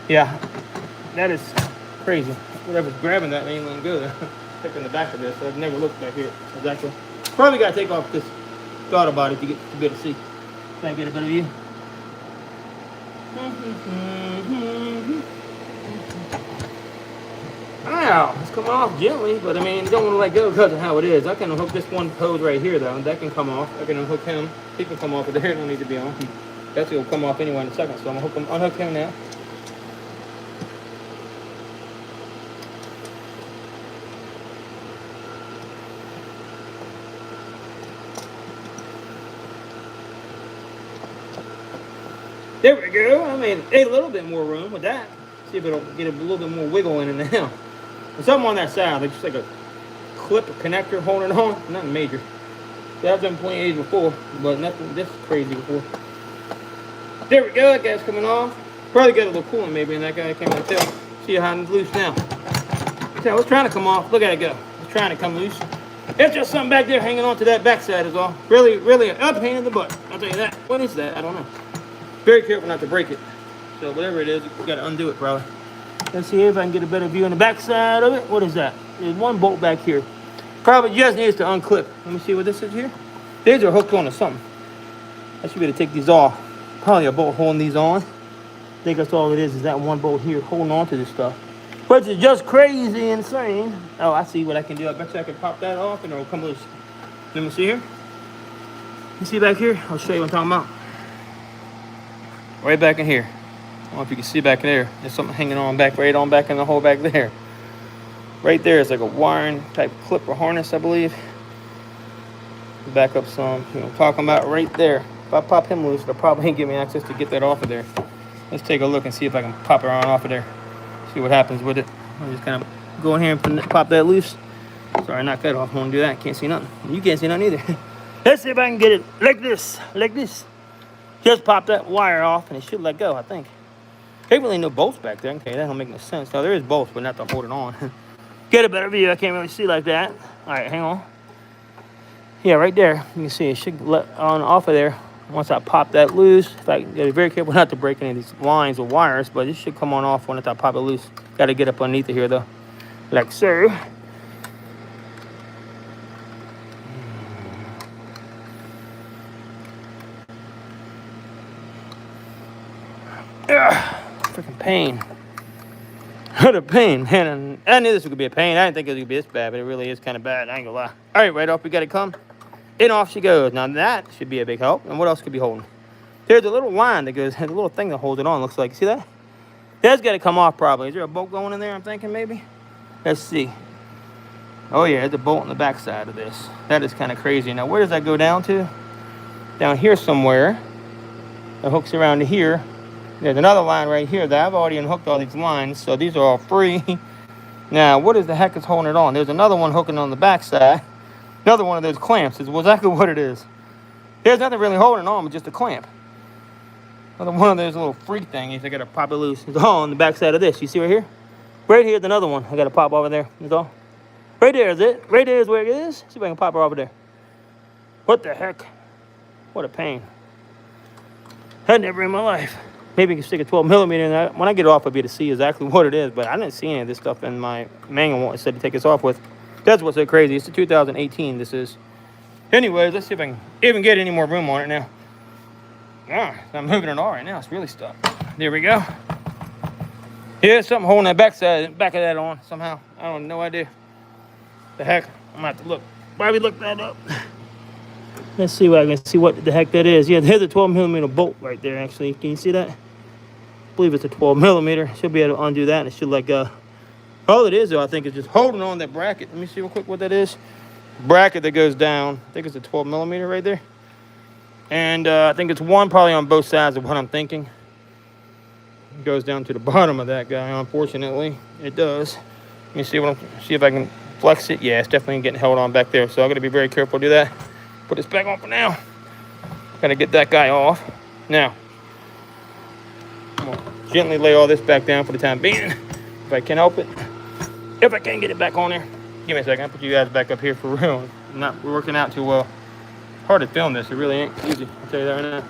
Yeah. That is crazy. Whatever's grabbing that ain't letting go. Picking the back of this. I've never looked back here. Exactly. Probably got to take off this throttle body to be able to see. Try and get a better view. Ow, it's coming off gently, but I mean, you don't want to let go because of how it is. I can unhook this one hose right here, though. That can come off. I can unhook him. He can come off, but the hair don't need to be on. That's going to come off anyway in a second, so I'm going to unhook him now. There we go. I mean, a little bit more room with that. See if it'll get a little bit more wiggle in it now. And something on that side, like just like a clip, a connector holding it on. Nothing major. So I've done plenty of these before, but nothing this crazy before. There we go. That guy's coming off. Probably got a little coolant maybe in that guy. I can't really tell. See how it's loose now. See how it's trying to come off. Look at it go. It's trying to come loose. It's just something back there hanging on to that backside is all. Really, really a pain in the butt. I'll tell you that. What is that? I don't know. Very careful not to break it. So whatever it is, you got to undo it probably. Let's see if I can get a better view on the back side of it. What is that? There's one bolt back here. Probably just needs to unclip. Let me see what this is here. These are hooked onto something. I should be able to take these off. Probably a bolt holding these on. I think that's all it is that one bolt here holding on to this stuff. Which is just crazy insane. Oh, I see what I can do. I bet you I can pop that off and it'll come loose. Let me see here. You see back here? I'll show you what I'm talking about. Right back in here. I don't know if you can see back in there. There's something hanging on back, right on back in the hole back there. Right there is like a wiring type clip or harness, I believe. Back up some, you know, talking about right there. If I pop him loose, it'll probably give me access to get that off of there. Let's take a look and see if I can pop it on off of there. See what happens with it. I'm just kind of go in here and pop that loose. Sorry, knock that off. I won't do that. Can't see nothing. You can't see nothing either. Let's see if I can get it like this. Like this. Just pop that wire off and it should let go, I think. There's really no bolts back there. Okay, that don't make no sense. No, there is bolts, but not to hold it on. Get a better view. I can't really see like that. All right, hang on. Yeah, right there. You can see it should let on off of there. Once I pop that loose, if I be very careful not to break any of these lines or wires, but it should come on off once I pop it loose. Got to get up underneath it here though, like so. Freaking pain. What a pain, man. And I knew this was gonna be a pain. I didn't think it was gonna be this bad, but it really is kind of bad. I ain't gonna lie. All right, right off we got it come. And off she goes. Now that should be a big help. And what else could be holding? There's a little line that goes, a little thing that holds it on, looks like. See that? That's got to come off probably. Is there a bolt going in there, I'm thinking maybe? Let's see. Oh yeah, there's a bolt on the back side of this. That is kind of crazy. Now where does that go down to? Down here somewhere. It hooks around to here. There's another line right here that I've already unhooked all these lines, so these are all free. Now, what is the heck is holding it on? There's another one hooking on the back side. Another one of those clamps is exactly what it is. There's nothing really holding it on but just a clamp. Another one of those little freak thingies. I gotta pop it loose. It's all on the back side of this. You see right here? Right here's another one. I gotta pop over there. That's all. Right there is it. Right there is where it is. See if I can pop her over there. What the heck? What a pain. Had never in my life. Maybe you can stick a 12 millimeter in that. When I get it off, I'll be able to see exactly what it is. But I didn't see any of this stuff in my manual. It said to take this off with. That's what's so crazy. It's a 2018, this is. Anyways, let's see if I can even get any more room on it now. Ah, I'm moving it all right now. It's really stuck. There we go. Yeah, something holding that back of that on somehow. I don't have no idea. The heck? I'm gonna have to look. Probably look that up. Let's see what I can see what the heck that is. Yeah, there's a 12 millimeter bolt right there actually. Can you see that? I believe it's a 12 millimeter. Should be able to undo that and it should let go. All it is though, I think, is just holding on that bracket. Let me see real quick what that is. Bracket that goes down. I think it's a 12 millimeter right there. And I think it's one probably on both sides of what I'm thinking. It goes down to the bottom of that guy, unfortunately. It does. Let me see if I can flex it. Yeah, it's definitely getting held on back there. So I'm gonna be very careful to do that. Put this back on for now. Gotta get that guy off. Now, I'm gonna gently lay all this back down for the time being. If I can help it. If I can get it back on there. Give me a second. I'll put you guys back up here for real. We're working out too well. Hard to film this. It really ain't easy. I'll tell you that right now.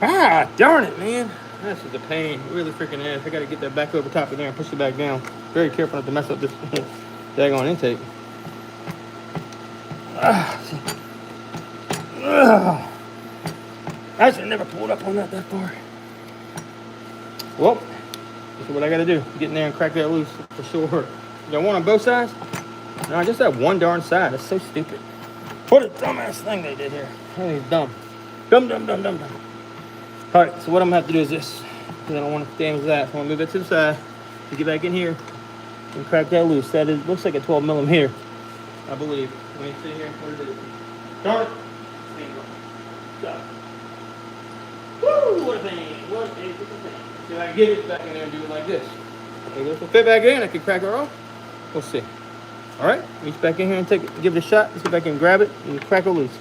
Ah, darn it, man. This is a pain. Really freaking ass. I gotta get that back over top of there and push it back down. Very careful not to mess up this daggone intake. I should have never pulled up on that far. Well, this is what I gotta do. Get in there and crack that loose for sure. Is there one on both sides? No, just that one darn side. That's so stupid. What a dumbass thing they did here. Really dumb. Dumb. All right, so what I'm gonna have to do is this. Because I don't want to damage that. So I'm gonna move it to the side to get back in here and crack that loose. That is, looks like a 12 millimeter, I believe. Let me see here. What is it? Darn it. Stop. Woo! What a pain. What a pain. See if I can get it back in there and do it like this. Okay, this will fit back in. I can crack her off. We'll see. All right, reach back in here and give it a shot. See if I can grab it and crack her loose.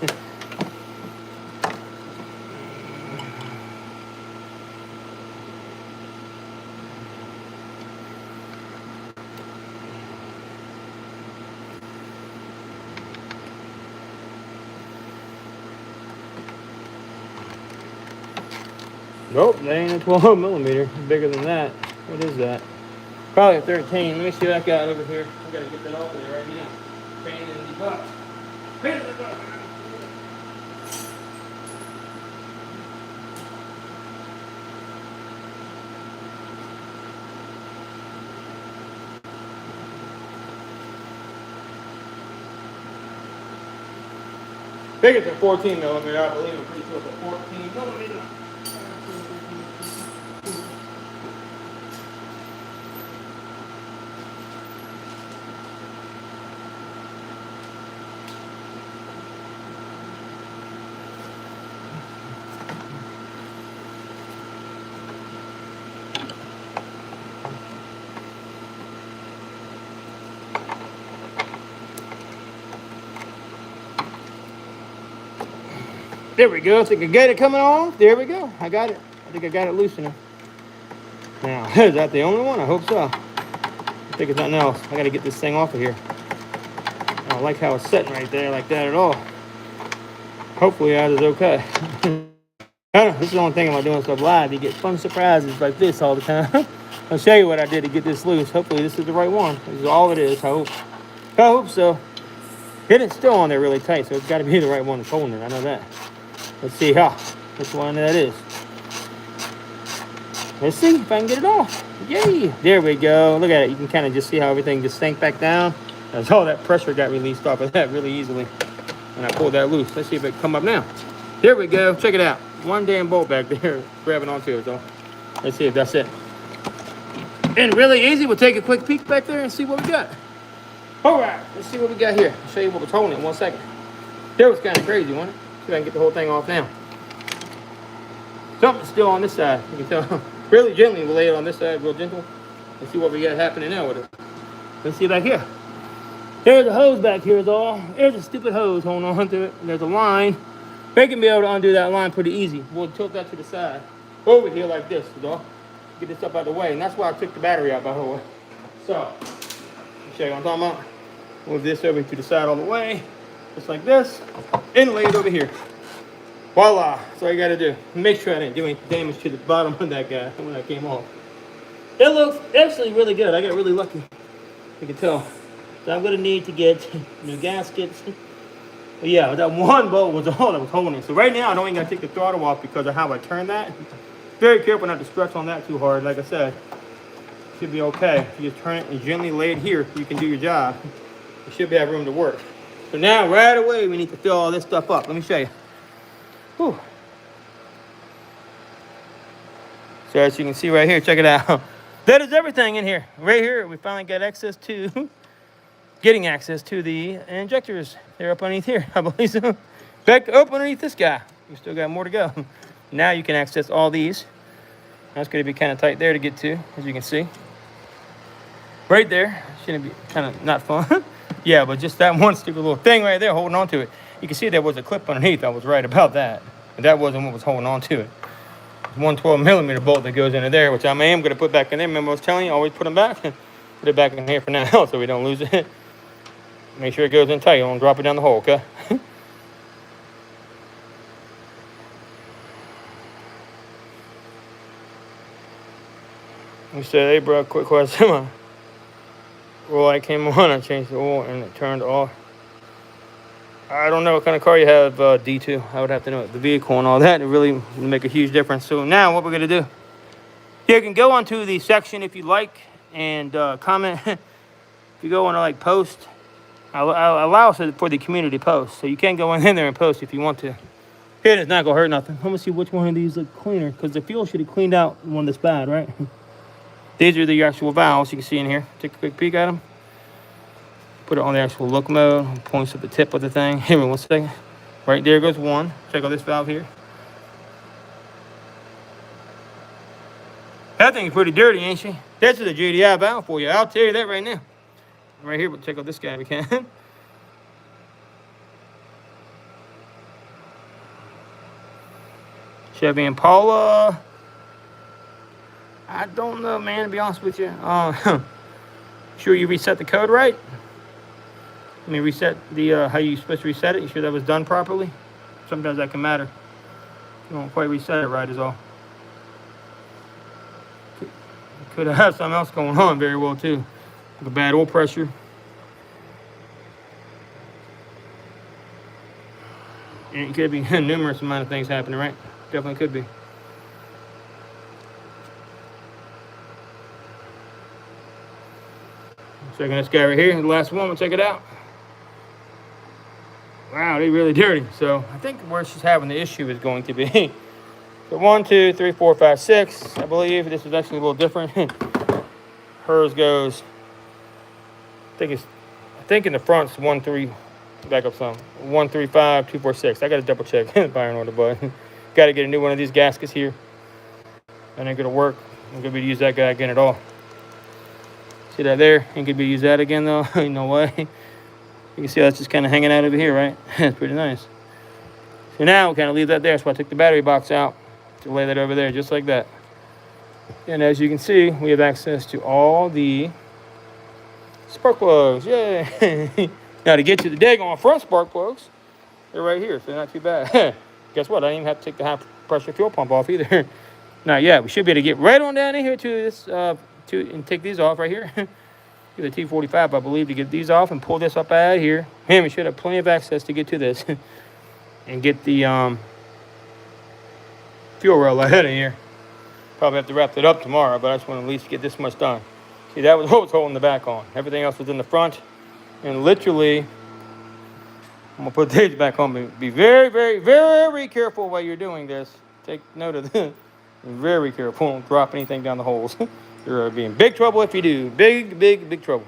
Nope, that ain't a 12 millimeter. It's bigger than that. What is that? Probably a 13. Let me see what I got over here. I gotta get that off of there right now. Pain in the butt. Pain in the butt. I think it's a 14 millimeter. I believe I'm pretty sure it's a 14 millimeter. There we go. I think I got it coming off. There we go. I got it. I think I got it loosening. Now, is that the only one? I hope so. I think it's nothing else. I got to get this thing off of here. I don't like how it's sitting right there like that at all. Hopefully that is okay. I don't know. This is the only thing about doing stuff live. You get fun surprises like this all the time. I'll show you what I did to get this loose. Hopefully this is the right one. This is all it is. I hope so. It's still on there really tight, so it's got to be the right one that's holding it. I know that. Let's see which one that is. Let's see if I can get it off. Yay! There we go. Look at it. You can kind of just see how everything just sank back down. As all that pressure got released off of that really easily when I pulled that loose. Let's see if it can come up now. There we go. Check it out. One damn bolt back there grabbing onto it, though. Let's see if that's it. And really easy. We'll take a quick peek back there and see what we got. All right. Let's see what we got here. I'll show you what was holding it in 1 second. That was kind of crazy, wasn't it? See if I can get the whole thing off now. Something's still on this side. You can tell. Really gently, we'll lay it on this side, real gentle. Let's see what we got happening now with it. Let's see back here. There's a hose back here is all. There's a stupid hose holding on to it. And there's a line. They can be able to undo that line pretty easy. We'll tilt that to the side. Over here like this is all. Get this up out of the way. And that's why I took the battery out, by the way. So, let me show you what I'm talking about. Move this over to the side all the way. Just like this. And lay it over here. Voila, that's all you gotta do. Make sure I didn't do any damage to the bottom of that guy when I came off. It looks actually really good. I got really lucky. You can tell. So I'm gonna need to get new gaskets. But yeah, that one bolt was all that was holding it. So right now I don't even gotta take the throttle off because of how I turned that. Very careful not to stretch on that too hard. Like I said, it should be okay. You just turn it and gently lay it here. You can do your job. You should have room to work. So now right away we need to fill all this stuff up. Let me show you. Whew. So as you can see right here, check it out. That is everything in here. Right here, we finally got access to, getting access to the injectors. They're up underneath here, I believe so. Back up underneath this guy. We still got more to go. Now you can access all these. That's going to be kind of tight there to get to, as you can see. Right there. Shouldn't be kind of not fun. Yeah, but just that one stupid little thing right there holding on to it. You can see there was a clip underneath. I was right about that. But that wasn't what was holding on to it. It's one 12 millimeter bolt that goes into there, which I am going to put back in there. Remember I was telling you, always put them back. Put it back in here for now so we don't lose it. Make sure it goes in tight. You don't drop it down the hole, okay? You said, hey, bro, quick question. My light came on. I changed the oil and it turned off. I don't know what kind of car you have, D2. I would have to know the vehicle and all that. It really would make a huge difference. So now what we're going to do, you can go onto the section if you like and comment. If you go on to like post, I'll allow for the community post. So you can go in there and post if you want to. It's not going to hurt nothing. I'm going to see which one of these look cleaner because the fuel should have cleaned out the one that's bad, right? These are the actual valves you can see in here. Take a quick peek at them. Put it on the actual look mode. Points at the tip of the thing. Give me 1 second. Right there goes one. Check out this valve here. That thing's pretty dirty, ain't she? That's the GDI valve for you. I'll tell you that right now. Right here, we'll check out this guy if we can. Chevy Impala. I don't know, man, to be honest with you. Sure you reset the code right? Let me reset the how you supposed to reset it. You sure that was done properly? Sometimes that can matter. You won't quite reset it right is all. Could have something else going on very well too. Like a bad oil pressure. And it could be numerous amount of things happening, right? Definitely could be. Checking this guy right here, the last one, we'll check it out. Wow, they're really dirty. So I think where she's having the issue is going to be so 1, 2, 3, 4, 5, 6. I believe this is actually a little different. Hers goes, I think in the front's 1, 3, back up some. 1, 3, 5, 2, 4, 6. I gotta double check the iron order, but gotta get a new one of these gaskets here. And ain't gonna work. I'm gonna be use that guy again at all. See that there? Ain't gonna be use that again though. No way. You can see that's just kind of hanging out over here, right? It's pretty nice. So now we kind of leave that there. So I took the battery box out to lay that over there, just like that. And as you can see, we have access to all the spark plugs. Yay! Now to get to the daggone front spark plugs, they're right here, so they're not too bad. Guess what? I didn't even have to take the high pressure fuel pump off either. Not yet. We should be able to get right on down in here to this, and take these off right here. The T45, I believe, to get these off and pull this up out of here. Man, we should have plenty of access to get to this and get the fuel rail out of here. Probably have to wrap it up tomorrow, but I just want to at least get this much done. See, that was what was holding the back on. Everything else was in the front. And literally, I'm going to put these back on. Be very, very, very careful while you're doing this. Take note of this. Very careful. Don't drop anything down the holes. You're going to be in big trouble if you do. Big, big, big trouble.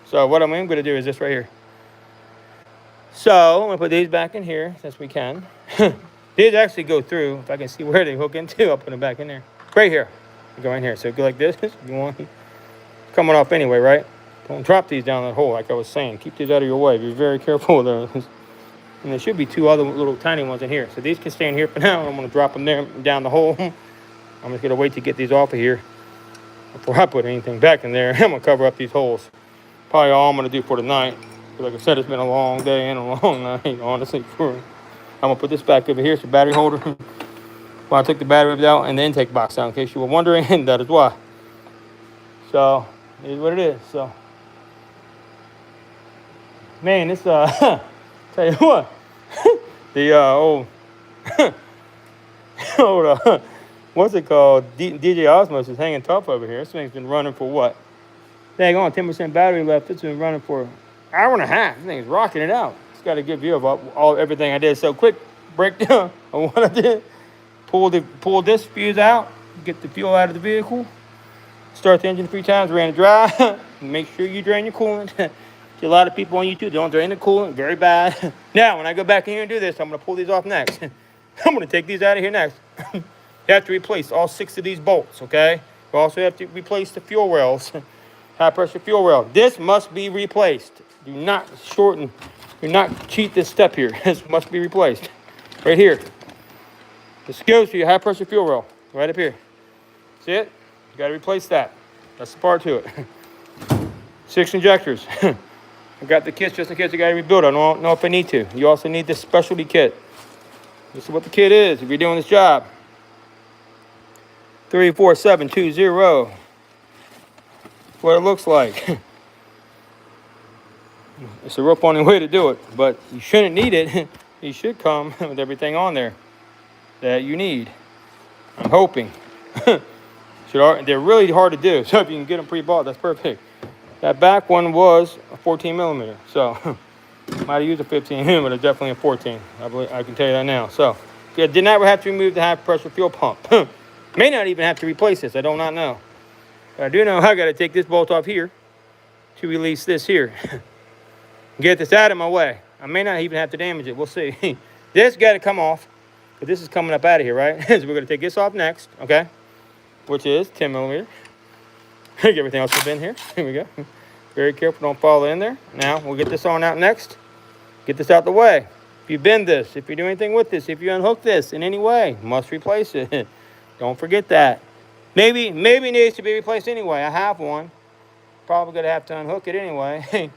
So what I'm going to do is this right here. So I'm going to put these back in here since we can. These actually go through. If I can see where they hook into, I'll put them back in there. Right here. You go in here. So go like this. You want coming off anyway, right? Don't drop these down that hole like I was saying. Keep these out of your way. Be very careful with those. And there should be 2 other little tiny ones in here. So these can stay in here for now. I'm going to drop them there down the hole. I'm just going to wait to get these off of here before I put anything back in there. I'm going to cover up these holes. Probably all I'm going to do for tonight. Like I said, it's been a long day and a long night, honestly. I'm going to put this back over here. It's a battery holder. Well, I took the battery out and the intake box out, in case you were wondering. That is why. So, it is what it is. So, man, it's, tell you what. The, what's it called? DJ Osmos is hanging tough over here. This thing's been running for what? Dang on, 10% battery left. It's been running for an hour and a half. This thing's rocking it out. It's got a good view of everything I did. So quick breakdown of what I did. Pull this fuse out, get the fuel out of the vehicle, start the engine 3 times, ran it dry. Make sure you drain your coolant. See, a lot of people on YouTube don't drain the coolant, very bad. Now, when I go back in here and do this, I'm going to pull these off next. I'm going to take these out of here next. You have to replace all 6 of these bolts, okay? You also have to replace the fuel rails, high pressure fuel rail. This must be replaced. Do not shorten, do not cheat this step here. This must be replaced. Right here. This goes for your high pressure fuel rail, right up here. See it? You got to replace that. That's the part to it. 6 injectors. I got the kits just in case I got to rebuild. I don't know if I need to. You also need this specialty kit. This is what the kit is if you're doing this job. 3.3L what it looks like. It's a rough only way to do it, but you shouldn't need it. You should come with everything on there that you need. I'm hoping. They're really hard to do, so if you can get them pre-bought, that's perfect. That back one was a 14 millimeter, so might have used a 15, but it's definitely a 14. I can tell you that now. So, yeah, did not have to remove the high pressure fuel pump. May not even have to replace this. I do not know. But I do know I got to take this bolt off here to release this here. Get this out of my way. I may not even have to damage it. We'll see. This got to come off. But this is coming up out of here, right? So we're going to take this off next, okay? Which is 10 millimeter. Get everything else in here. Here we go. Very careful, don't fall in there. Now, we'll get this on out next. Get this out the way. If you bend this, if you do anything with this, if you unhook this in any way, must replace it. Don't forget that. Maybe it needs to be replaced anyway. I have one. Probably going to have to unhook it anyway.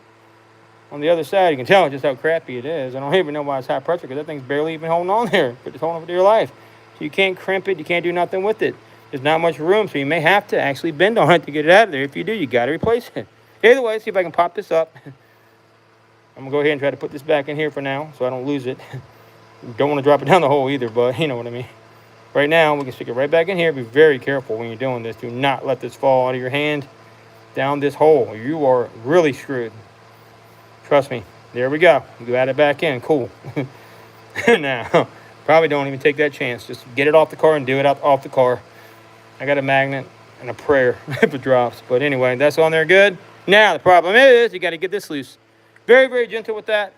On the other side, you can tell just how crappy it is. I don't even know why it's high pressure because that thing's barely even holding on there. But it's holding on for dear life. So you can't crimp it. You can't do nothing with it. there's not much room, so you may have to actually bend on it to get it out of there. If you do, you got to replace it. Either way, see if I can pop this up. I'm going to go ahead and try to put this back in here for now so I don't lose it. Don't want to drop it down the hole either, but you know what I mean. Right now, we can stick it right back in here. Be very careful when you're doing this. Do not let this fall out of your hand down this hole. You are really screwed. Trust me. There we go. You add it back in. Cool. Now, probably don't even take that chance. Just get it off the car and do it off the car. I got a magnet and a prayer if it drops. But anyway, that's on there good. Now, the problem is you got to get this loose. Very, very gentle with that.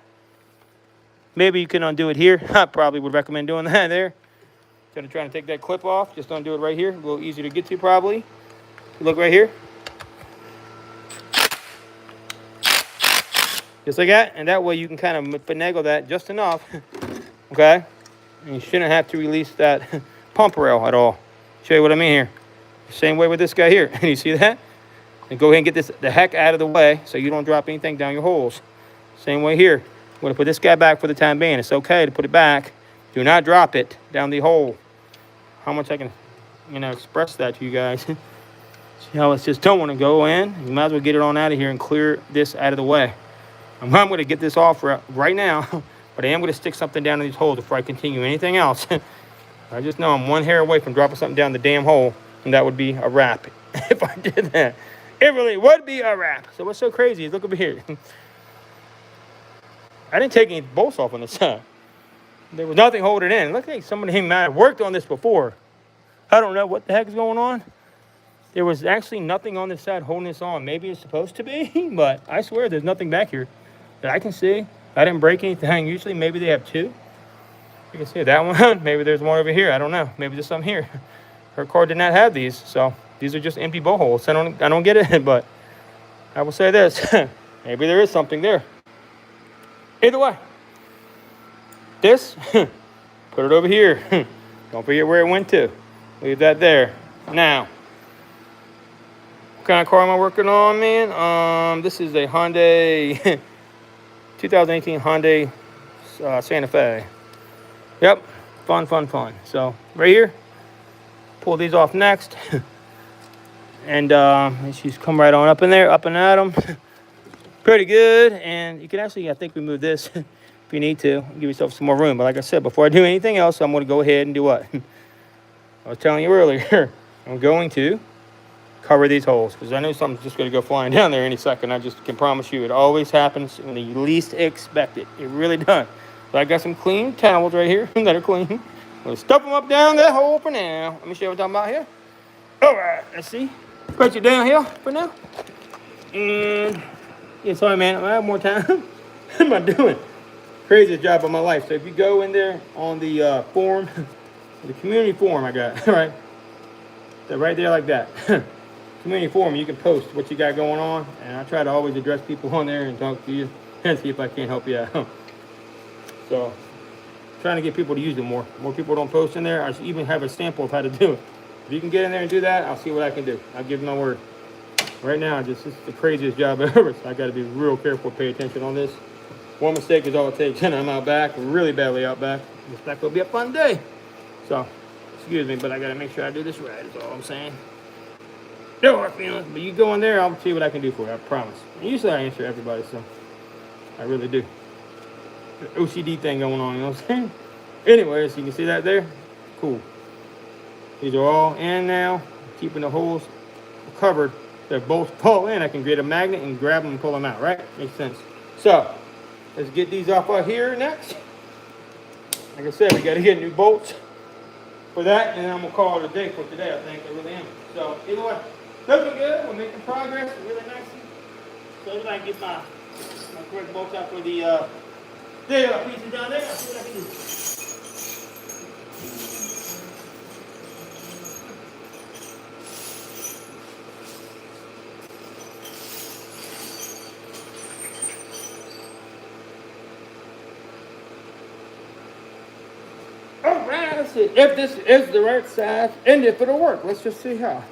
Maybe you can undo it here. I probably would recommend doing that there. Instead of trying to take that clip off, just undo it right here. A little easier to get to probably. Look right here. Just like that. And that way you can kind of finagle that just enough. Okay? And you shouldn't have to release that pump rail at all. Show you what I mean here. Same way with this guy here. And you see that? And go ahead and get this the heck out of the way so you don't drop anything down your holes. Same way here. I'm going to put this guy back for the time being. It's okay to put it back. Do not drop it down the hole. How much I can, express that to you guys. See how it's just don't want to go in. You might as well get it on out of here and clear this out of the way. I'm going to get this off right now, but I am going to stick something down in these holes before I continue anything else. I just know I'm one hair away from dropping something down the damn hole, and that would be a wrap if I did that. It really would be a wrap. So what's so crazy is look over here. I didn't take any bolts off on the side. There was nothing holding it in. Look like somebody might have worked on this before. I don't know what the heck is going on. There was actually nothing on this side holding this on. Maybe it's supposed to be, but I swear there's nothing back here that I can see. I didn't break anything. Usually maybe they have two. You can see that one. Maybe there's one over here. I don't know. Maybe there's some here. Her car did not have these, so these are just empty bow holes. I don't get it, but I will say this. Maybe there is something there. Either way. This, put it over here. Don't forget where it went to. Leave that there. Now, what kind of car am I working on, man? This is a Hyundai, 2018 Hyundai Santa Fe. Yep, fun. So, right here, pull these off next. And she's come right on up in there, up and at them. Pretty good. And you can actually, I think, remove this. You need to give yourself some more room. But like I said, before I do anything else, I'm going to go ahead and do what I was telling you earlier. I'm going to cover these holes because I know something's just going to go flying down there any second. I just can promise you it always happens when you least expect it. It really does. So I got some clean towels right here that are clean. I'm going to stuff them up down that hole for now. Let me show you what I'm talking about here. All right, let's see. Put you down here for now. And yeah, sorry, man. I have more time. What am I doing? Craziest job of my life. So if you go in there on the forum, the community forum I got, right? So right there like that. Community forum, you can post what you got going on. And I try to always address people on there and talk to you and see if I can't help you out. So trying to get people to use it more. More people don't post in there. I should even have a sample of how to do it. If you can get in there and do that, I'll see what I can do. I'll give you my word. Right now, this is the craziest job ever. So I got to be real careful, pay attention on this. One mistake is all it takes, and I'm out back, really badly out back. This back will be a fun day. So, excuse me, but I gotta make sure I do this right, is all I'm saying. No hard feelings, but you go in there, I'll see what I can do for you, I promise. And usually I answer everybody, so I really do. The OCD thing going on, you know what I'm saying? Anyways, you can see that there? Cool. These are all in now, keeping the holes covered. They're both fall in, I can get a magnet and grab them and pull them out, right? Makes sense. So, let's get these off out here next. Like I said, we got to get new bolts for that, and I'm going to call it a day for today, I think. I really am. So, either way, looking good. We're making progress really nicely. So, if I can get my correct bolts out for the pieces down there, I'll see what I can do. If this is the right size and if it'll work. Let's just see how.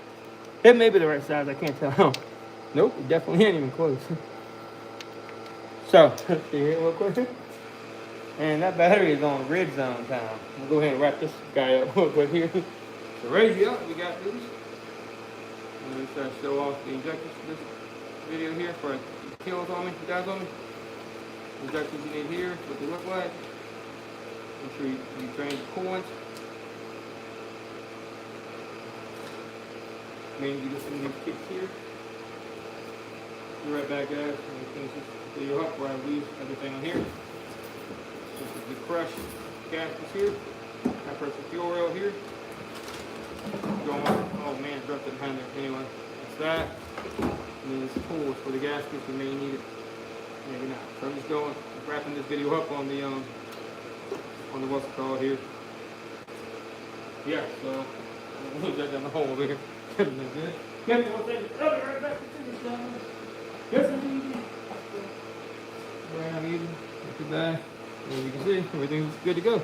It may be the right size, I can't tell. Nope, it definitely ain't even close. So, see here real quick. And that battery is on red zone time. We'll go ahead and wrap this guy up real quick here. To raise you up, we got these. I'm going to try to show off the injectors for this video here for kills on me, guys on me. The injectors you need here, what they look like. Make sure you drain the coolant. Mainly just in these kits here. Be right back, guys. I'm going to finish this video up where I leave everything on here. This is the crushed gaskets here. I press the fuel rail here. Going, oh man, it dropped it behind there. Anyway, that's that. And then this tool for the gaskets, you may need it, maybe not. So I'm just going, wrapping this video up on the what's it called here. Yeah, so I'm gonna that down the hole over here. Maybe one thing. I'll be right back to this time. Yes, indeed. Right, I'm eating. Not too bad. As you can see, everything's good to go.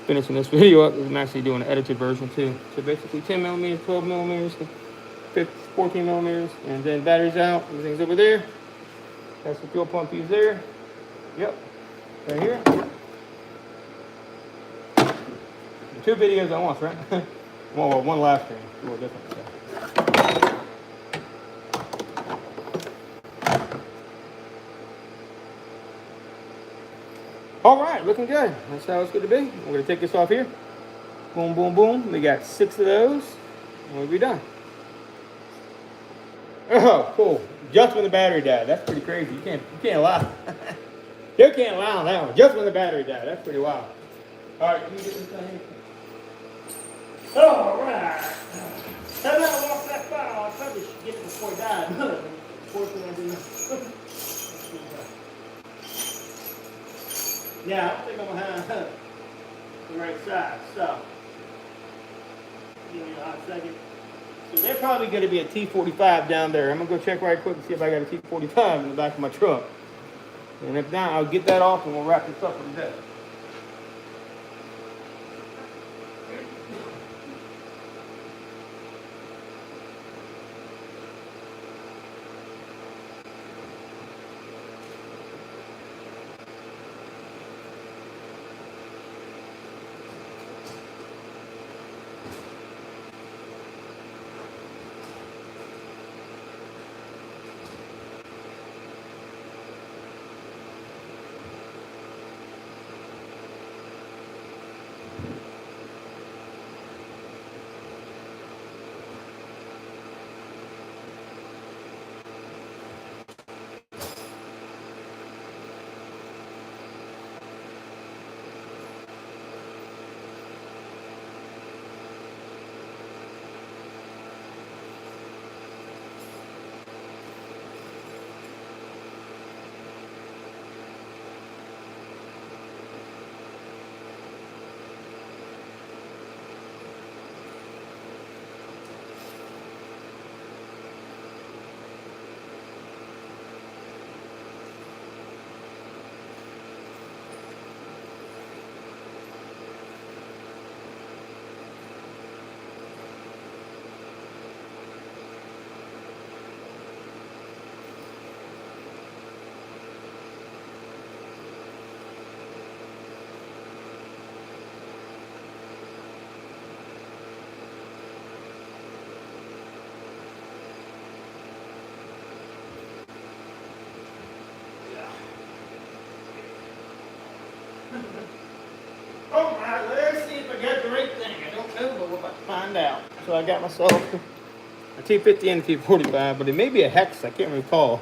Finishing this video up, I'm actually doing an edited version too. So basically 10 millimeters, 12 millimeters, 14 millimeters, and then batteries out, everything's over there. That's the fuel pump piece there. Yep, right here. 2 videos at once, right? Well, one live stream, a little different. So. All right, looking good. That's how it's going to be. We're going to take this off here. Boom, boom, boom. We got 6 of those, and we'll be done. Oh, cool. Just when the battery died. That's pretty crazy. You can't lie. You can't lie on that one. Just when the battery died. That's pretty wild. All right, can you get this thing here? All right. How about I walk that file? I probably should get it before it died. Unfortunately, I didn't. Yeah, I don't think I'm going to have the right size, so give me a hot second. So they're probably going to be a T45 down there. I'm going to go check right quick and see if I got a T45 in the back of my truck. And if not, I'll get that off and we'll wrap this up for the day. All right, let's see if I got the right thing. I don't know, but we're about to find out. So I got myself a T50 and a T45, but it may be a hex. I can't recall.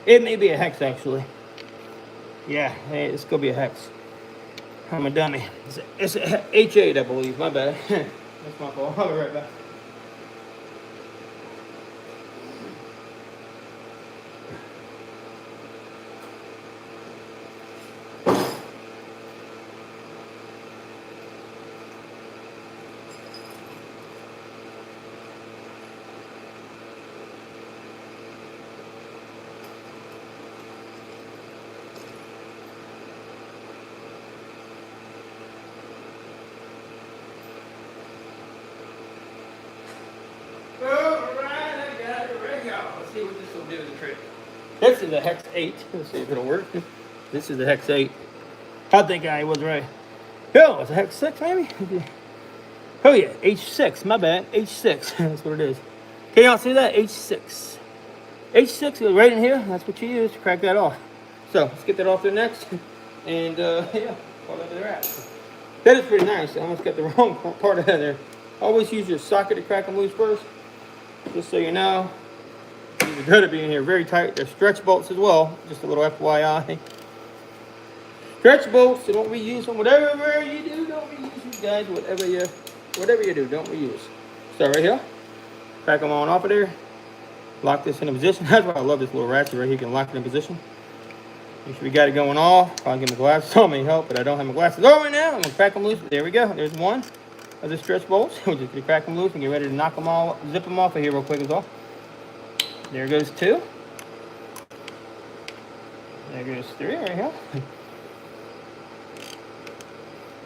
It may be a hex, actually. Yeah, hey, it's going to be a hex. I'm a dummy. It's a H8, I believe. My bad. That's my fault. I'll be right back. See what this will do the trick. This is a hex 8. Let's see if it'll work. This is a hex 8. I think I was right. Oh, it's a hex 6 maybe? Oh yeah, H6, my bad, H6, that's what it is. Can y'all see that? H6. H6 is right in here, that's what you use to crack that off. So, let's get that off there next. And yeah, whatever they're at. That is pretty nice. I almost got the wrong part of that there. Always use your socket to crack them loose first. Just so you know. These are going to be in here very tight. They're stretch bolts as well. Just a little FYI. Stretch bolts, so don't reuse them. Whatever you do, don't reuse these guys. Whatever you do, don't reuse. Start right here. Crack them on off of there. Lock this in a position. That's why I love this little ratchet right here. You can lock it in position. Make sure we got it going off. I'll get my glasses on me help, but I don't have my glasses on right now. I'm gonna crack them loose. There we go. There's one of the stretch bolts. We're just gonna crack them loose and get ready to knock them all, zip them off of here real quick as well. There goes 2. There goes 3 right here.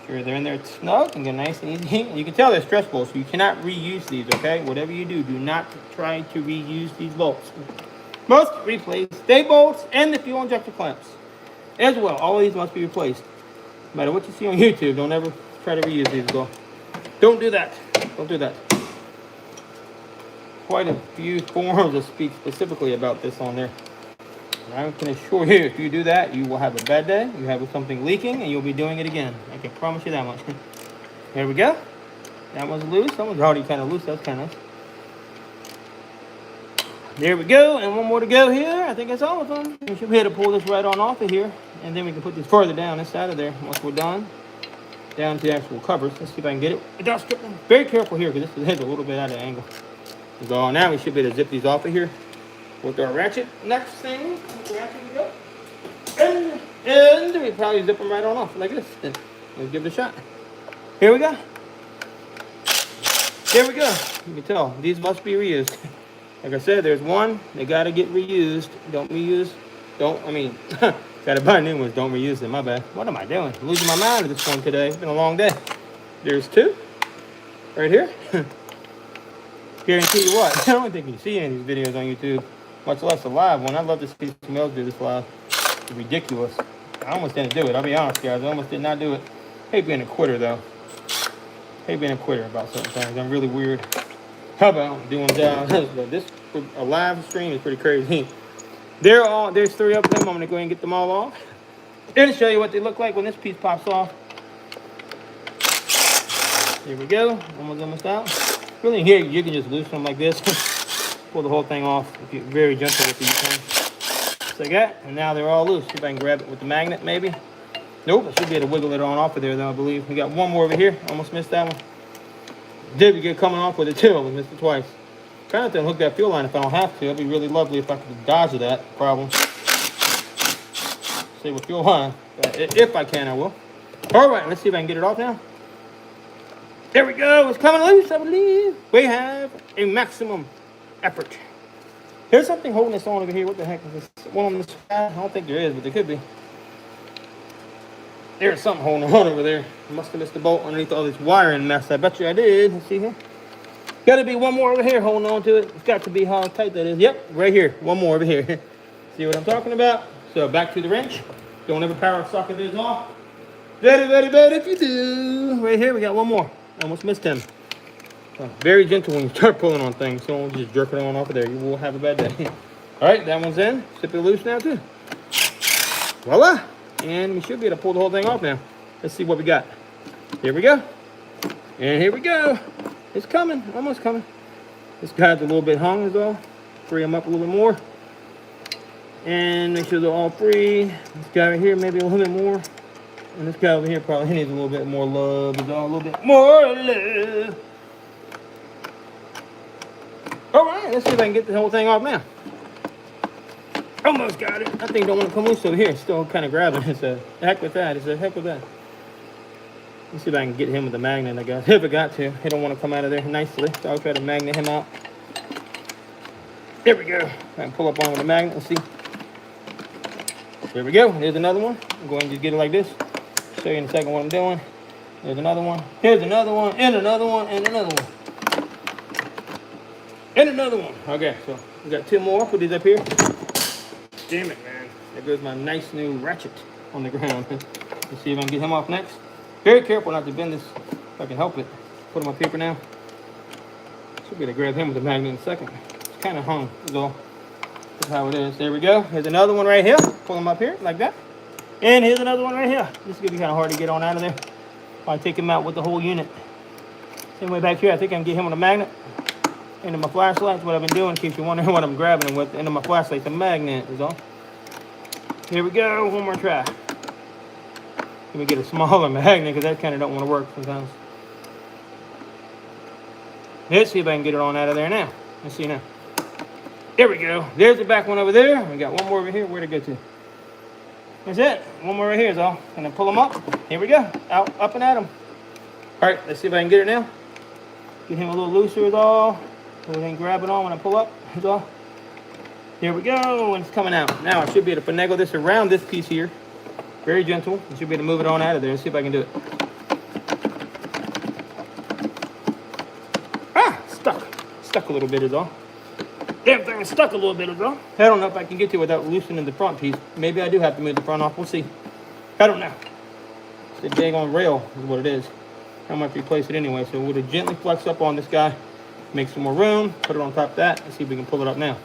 Sure they're in there snug and get nice and easy. You can tell they're stretch bolts, so you cannot reuse these, okay? Whatever you do, do not try to reuse these bolts. Must replace stay bolts and the fuel injector clamps as well. All these must be replaced. No matter what you see on YouTube, don't ever try to reuse these, though. Don't do that. Don't do that. Quite a few forums that speak specifically about this on there. And I can assure you, if you do that, you will have a bad day. You have something leaking, and you'll be doing it again. I can promise you that much. There we go. That one's loose. That one's already kind of loose. That's kind of nice. There we go, and one more to go here. I think that's all of them. We should be able to pull this right on off of here, and then we can put this further down this side of there once we're done. Down to the actual covers. Let's see if I can get it without stripping. Very careful here, because this is a little bit out of angle. So now we should be able to zip these off of here with our ratchet. Next thing, with the ratchet we go. And we probably zip them right on off like this. Let's give it a shot. Here we go. There we go. You can tell, these must be reused. Like I said, there's one. They gotta get reused. Don't reuse. Gotta buy new ones. Don't reuse them. My bad. What am I doing? I'm losing my mind at this point today. It's been a long day. There's 2. Right here. Guarantee you what. I don't think you can see any of these videos on YouTube. Much less a live one. I'd love to see some else do this live. It's ridiculous. I almost didn't do it. I'll be honest, guys. I almost did not do it. Hate being a quitter, though. Hate being a quitter about certain things. I'm really weird. How about doing jobs? This for a live stream is pretty crazy. There's 3 of them. I'm gonna go ahead and get them all off and show you what they look like when this piece pops off. Here we go. Almost out. Really, here you can just loosen them like this. Pull the whole thing off. If you're very gentle with it, you can. Just like that. And now they're all loose. See if I can grab it with the magnet, maybe. Nope. I should be able to wiggle it on off of there, though. I believe we got one more over here. Almost missed that one. Did we get coming off with it too? We missed it twice. Trying to unhook that fuel line if I don't have to. It'd be really lovely if I could dodge that problem. Save with fuel line. If I can, I will. All right, let's see if I can get it off now. There we go. It's coming loose, I believe. We have a maximum effort. There's something holding this on over here. What the heck is this? One on this side? I don't think there is, but there could be. There's something holding on over there. I must have missed the bolt underneath all this wiring mess. I bet you I did. Let's see here. Got to be one more over here holding on to it. It's got to be how tight that is. Yep, right here. One more over here. See what I'm talking about? So back to the wrench. Don't ever power socket this off. Very, very bad if you do. Right here, we got one more. Almost missed him. So very gentle when you start pulling on things. So don't just jerk it on off of there. You will have a bad day. All right, that one's in. Zip it loose now too. Voila. And we should be able to pull the whole thing off now. Let's see what we got. Here we go. And here we go. It's coming. Almost coming. This guy's a little bit hung as well. Free them up a little bit more. And make sure they're all free. This guy right here, maybe a little bit more. And this guy over here probably needs a little bit more love. He's all a little bit more love. All right, let's see if I can get the whole thing off now. Almost got it. I think don't want to come loose over here. It's still kind of grabbing. It's a heck with that. It's a heck with that. Let's see if I can get him with the magnet, I guess. If I got to. He don't want to come out of there nicely. So I'll try to magnet him out. There we go. I can pull up on with the magnet. Let's see. There we go. There's another one. I'm going to just get it like this. Show you in a second what I'm doing. There's another one. Here's another one. And another one. And another one. And another one. Okay, so we got 2 more. Put these up here. Damn it, man. There goes my nice new ratchet on the ground. Let's see if I can get him off next. Very careful not to bend this if I can help it. put him up here for now. Should be able to grab him with the magnet in a second. It's kind of hung, is all. That's how it is. There we go. Here's another one right here. Pull him up here like that. And here's another one right here. This is gonna be kind of hard to get on out of there. I'll take him out with the whole unit. Same way back here, I think I can get him with a magnet. Into my flashlight, what I've been doing, in case you're wondering what I'm grabbing him with. Into my flashlight, the magnet is all. Here we go, one more try. Let me get a smaller magnet, because that kind of don't want to work sometimes. Let's see if I can get it on out of there now. Let's see now. There we go. There's the back one over there. We got one more over here. Where'd it go to? That's it. One more right here is all. And then pull them up. Here we go. Out, up and at them. All right, let's see if I can get it now. Get him a little looser is all. So we can grab it on when I pull up is all. Here we go, and it's coming out. Now I should be able to finagle this around this piece here. Very gentle. I should be able to move it on out of there and see if I can do it. Ah, stuck. Stuck a little bit is all. Damn thing is stuck a little bit is all. I don't know if I can get to it without loosening the front piece. Maybe I do have to move the front off. We'll see. I don't know. It's a daggone rail is what it is. I might replace it anyway. So we'll gently flex up on this guy. Make some more room. Put it on top of that. Let's see if we can pull it up now.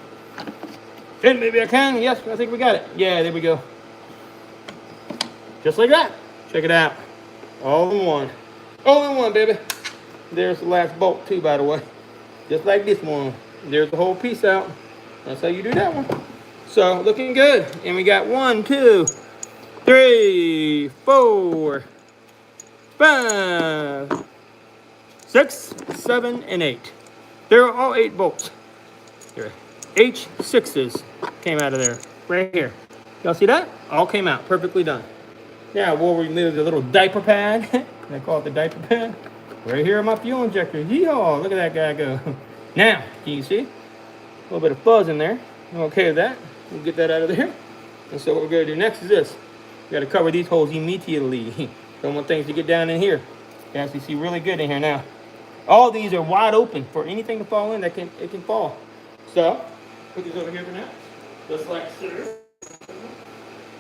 And maybe I can. Yes, I think we got it. Yeah, there we go. Just like that. Check it out. All in one. All in one, baby. There's the last bolt too, by the way. Just like this one. There's the whole piece out. That's how you do that one. So, looking good. And we got 1, 2, 3, 4, 5, 6, 7, and 8. There are all 8 bolts. Here. H6s came out of there. Right here. Y'all see that? All came out. Perfectly done. Now we'll remove the little diaper pad. I call it the diaper pad. Right here are my fuel injectors. Yeehaw! Look at that guy go. Now, can you see? A little bit of fuzz in there. I'm okay with that. We'll get that out of there. And so what we're going to do next is this. We got to cover these holes immediately. Don't want things to get down in here. You can actually see really good in here now. All these are wide open for anything to fall in. It can fall. So, put these over here for now. Just like so.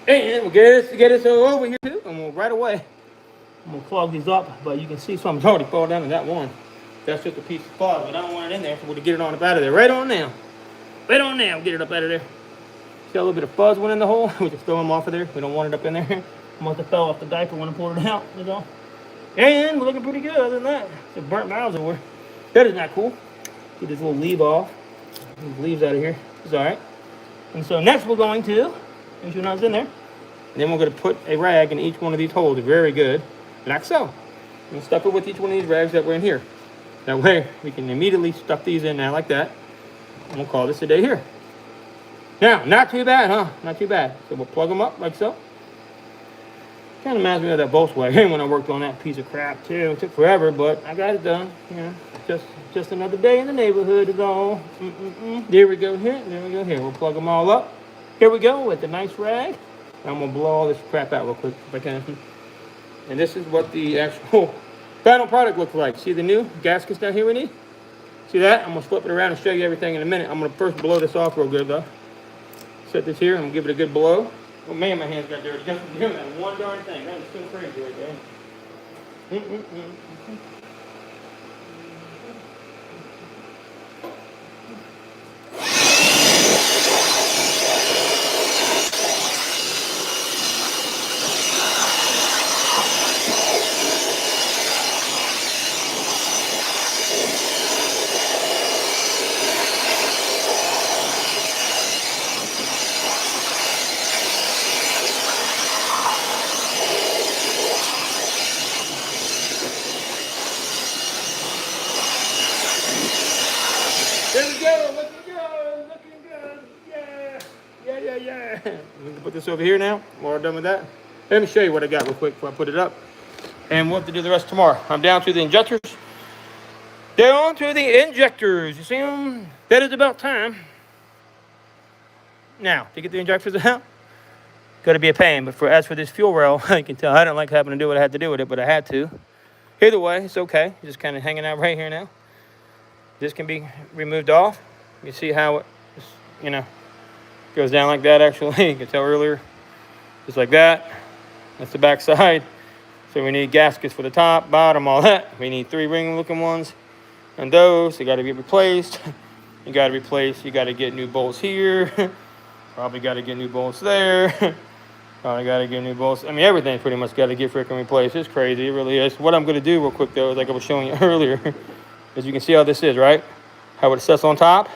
And we'll get this over here too. And we'll right away. I'm going to clog these up. But you can see something's already fallen down to that one. That's just a piece of fog. But I don't want it in there. So we'll get it on up out of there. Right on now. Right on now. Get it up out of there. See a little bit of fuzz went in the hole. We just throw them off of there. We don't want it up in there. Must have fell off the diaper when I pulled it out. That's all. And we're looking pretty good other than that. It's burnt miles over. That is not cool. Get this little leaf off. These leaves out of here. It's alright. And so next we're going to make sure nothing's in there. And then we're going to put a rag in each one of these holes. Very good. Like so. And stuff it with each one of these rags that were in here. That way we can immediately stuff these in now like that. And we'll call this a day here. Now, not too bad, huh? Not too bad. So we'll plug them up like so. Kind of reminds me of that Volkswagen when I worked on that piece of crap too. It took forever, but I got it done. You know, just another day in the neighborhood is all. There we go here. There we go here. We'll plug them all up. Here we go with the nice rag. I'm gonna blow all this crap out real quick if I can. And this is what the actual final product looks like. See the new gaskets down here we need? See that? I'm gonna flip it around and show you everything in a minute. I'm gonna first blow this off real good though. Set this here. I'm gonna give it a good blow. Oh man, my hands got dirty. Just doing that one darn thing. That was so crazy right there. There we go, looking good, yeah. We can put this over here now. We're done with that. Let me show you what I got real quick before I put it up. And we'll have to do the rest tomorrow. I'm down to the injectors. Down to the injectors. You see them? That is about time. Now, to get the injectors out, got to be a pain. But as for this fuel rail, you can tell I don't like having to do what I had to do with it, but I had to. Either way, it's okay. Just kind of hanging out right here now. This can be removed off. You see how it, goes down like that actually. You can tell earlier. Just like that. That's the back side. So we need gaskets for the top, bottom, all that. We need 3 ring looking ones. And those, they got to be replaced. You got to replace, you got to get new bolts here. Probably got to get new bolts there. Probably got to get new bolts. I mean, everything pretty much got to get freaking replaced. It's crazy, it really is. What I'm going to do real quick, though, is like I was showing you earlier, as you can see how this is, right? How it sets on top.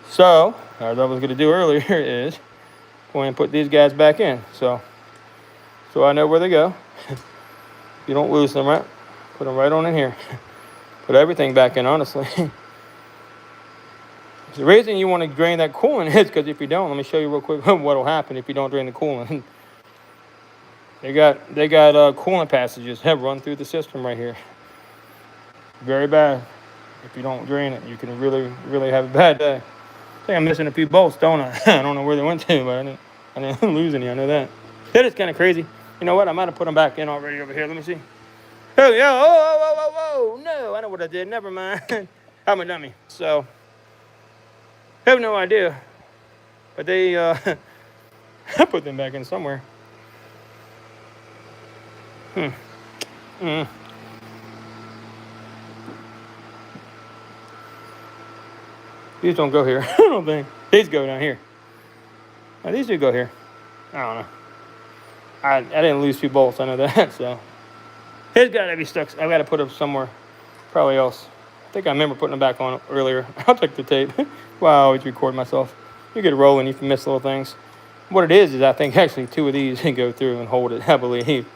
So, as I was going to do earlier is go ahead and put these guys back in. So I know where they go. You don't lose them, right? Put them right on in here. Put everything back in, honestly. The reason you want to drain that coolant is because if you don't, let me show you real quick what will happen if you don't drain the coolant. They got coolant passages that run through the system right here. Very bad. If you don't drain it, you can really have a bad day. I think I'm missing a few bolts, don't I? I don't know where they went to, but I didn't lose any. I know that. That is kind of crazy. You know what? I might have put them back in already over here. Let me see. Oh, yeah. Oh, no. I know what I did. Never mind. I'm a dummy. So, I have no idea. But they, I put them back in somewhere. These don't go here. I don't think. These go down here. Now, these do go here. I don't know. I didn't lose 2 bolts. I know that. So, it's got to be stuck. I've got to put them somewhere. Probably else. I think I remember putting them back on earlier. I'll check the tape. Well, I always record myself. You get rolling, you can miss little things. What it is I think actually 2 of these go through and hold it, I believe.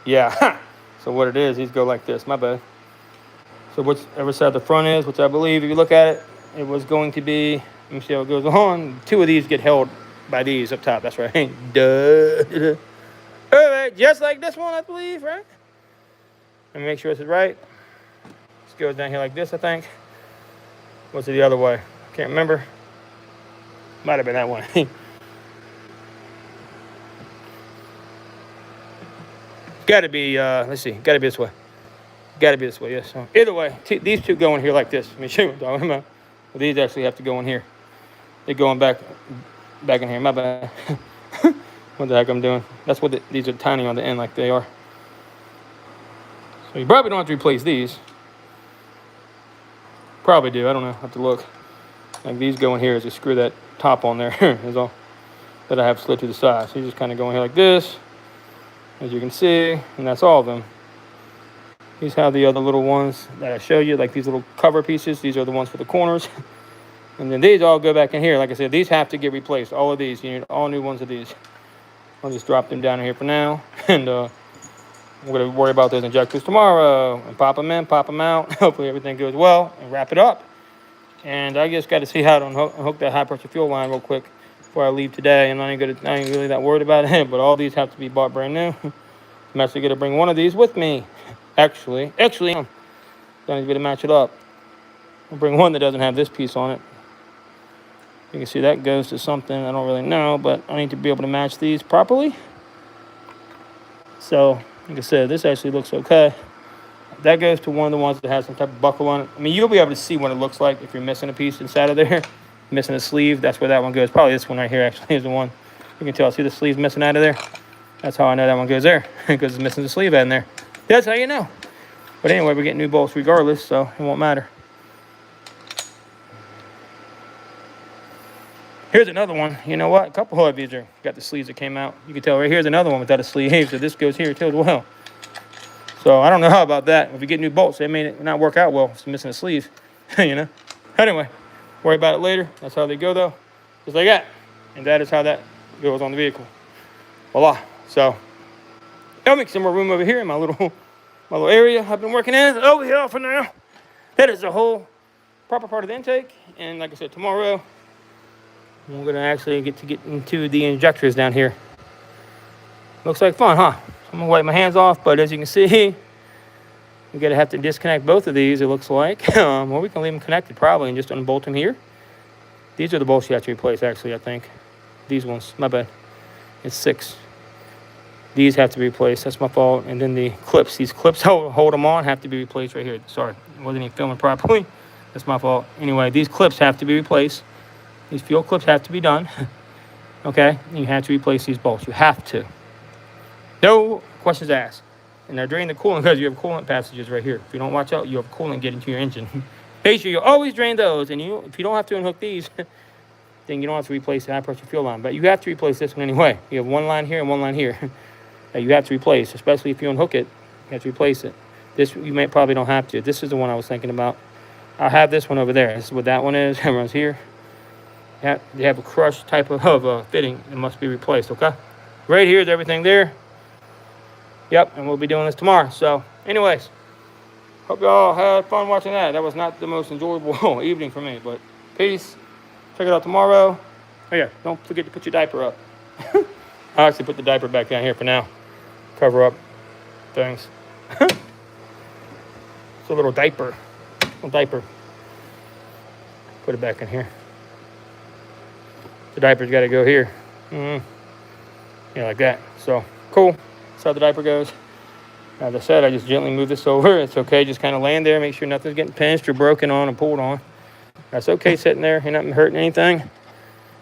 Yeah. So what it is, these go like this. My bad. So whichever side the front is, which I believe, if you look at it, it was going to be, let me see how it goes on. 2 of these get held by these up top. That's right. Duh. All right, just like this one, I believe, right? Let me make sure this is right. This goes down here like this, I think. What's it the other way? Can't remember. Might have been that one. Got to be, let's see, got to be this way. Got to be this way, yes. So either way, these 2 go in here like this. Let me show you what I'm talking about. Well, these actually have to go in here. They're going back in here. My bad. What the heck I'm doing? That's what these are tiny on the end like they are. So you probably don't have to replace these. Probably do. I don't know. I have to look. Like these go in here is to screw that top on there is all that I have slid to the side. So you just kind of go in here like this, as you can see, and that's all of them. These have the other little ones that I show you, like these little cover pieces. These are the ones for the corners. And then these all go back in here. Like I said, these have to get replaced. All of these. You need all new ones of these. I'll just drop them down here for now. And we're going to worry about those injectors tomorrow. And pop them in, pop them out. Hopefully everything goes well. And wrap it up. And I just got to see how to unhook that high-pressure fuel line real quick before I leave today. I'm not even really that worried about it. But all these have to be bought brand new. I'm actually going to bring one of these with me. Actually, I'm going to match it up. I'll bring one that doesn't have this piece on it. You can see that goes to something. I don't really know, but I need to be able to match these properly. So, like I said, this actually looks okay. That goes to one of the ones that has some type of buckle on it. I mean, you'll be able to see what it looks like if you're missing a piece inside of there. Missing a sleeve, that's where that one goes. Probably this one right here actually is the one. You can tell, see the sleeve's missing out of there? That's how I know that one goes there, because it's missing the sleeve out in there. That's how you know. But anyway, we're getting new bolts regardless, so it won't matter. Here's another one. You know what? A couple of these are got the sleeves that came out. You can tell right here's another one without a sleeve, so this goes here too as well. So I don't know how about that. If you get new bolts, they may not work out well if it's missing a sleeve, you know. Anyway, worry about it later. That's how they go though, just like that. And that is how that goes on the vehicle. Voila. So I'll make some more room over here in my little area I've been working in. Over here for now. That is the whole proper part of the intake. And like I said, tomorrow we're going to actually get into the injectors down here. Looks like fun, huh? I'm going to wipe my hands off, but as you can see, we're going to have to disconnect both of these, it looks like. Well, we can leave them connected probably and just unbolt them here. These are the bolts you have to replace, actually, I think. These ones, my bad. It's 6. These have to be replaced. That's my fault. And then the clips. These clips hold them on have to be replaced right here. Sorry, wasn't even filming properly. That's my fault. Anyway, these clips have to be replaced. These fuel clips have to be done. Okay? You have to replace these bolts. You have to. No questions asked. And they're draining the coolant because you have coolant passages right here. If you don't watch out, you have coolant getting to your engine. Make sure you always drain those. And if you don't have to unhook these, then you don't have to replace the high pressure fuel line. But you have to replace this one anyway. You have one line here and one line here that you have to replace, especially if you unhook it. You have to replace it. This you probably don't have to. This is the one I was thinking about. I'll have this one over there. This is what that one is. It runs here. They have a crushed type of fitting. It must be replaced, okay? Right here is everything there. Yep, and we'll be doing this tomorrow. So, anyways, hope y'all had fun watching that. That was not the most enjoyable evening for me, but peace. Check it out tomorrow. Oh, yeah, don't forget to put your diaper up. I'll actually put the diaper back down here for now. Cover up things. It's a little diaper. Put it back in here. The diaper's got to go here. Yeah, like that. So, cool. That's how the diaper goes. As I said, I just gently move this over. It's okay. Just kind of land there. Make sure nothing's getting pinched or broken on and pulled on. That's okay sitting there. You're not hurting anything.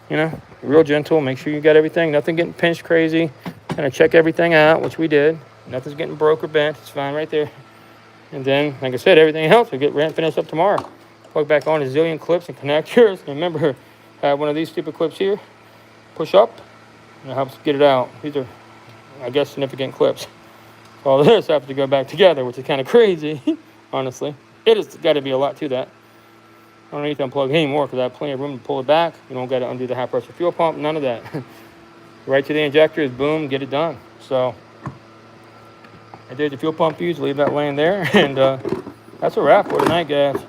You know, real gentle. Make sure you got everything. Nothing getting pinched crazy. Kind of check everything out, which we did. Nothing's getting broke or bent. It's fine right there. And then, like I said, everything else will get finished up tomorrow. Plug back on a zillion clips and connectors. And remember, I have one of these stupid clips here. Push up, and it helps get it out. These are, I guess, significant clips. All this has to go back together, which is kind of crazy, honestly. It has got to be a lot to that. I don't need to unplug anymore because I have plenty of room to pull it back. You don't got to undo the high pressure fuel pump, none of that. Right to the injectors, boom, get it done. So I did the fuel pump fuse, leave that laying there, and that's a wrap for tonight, guys.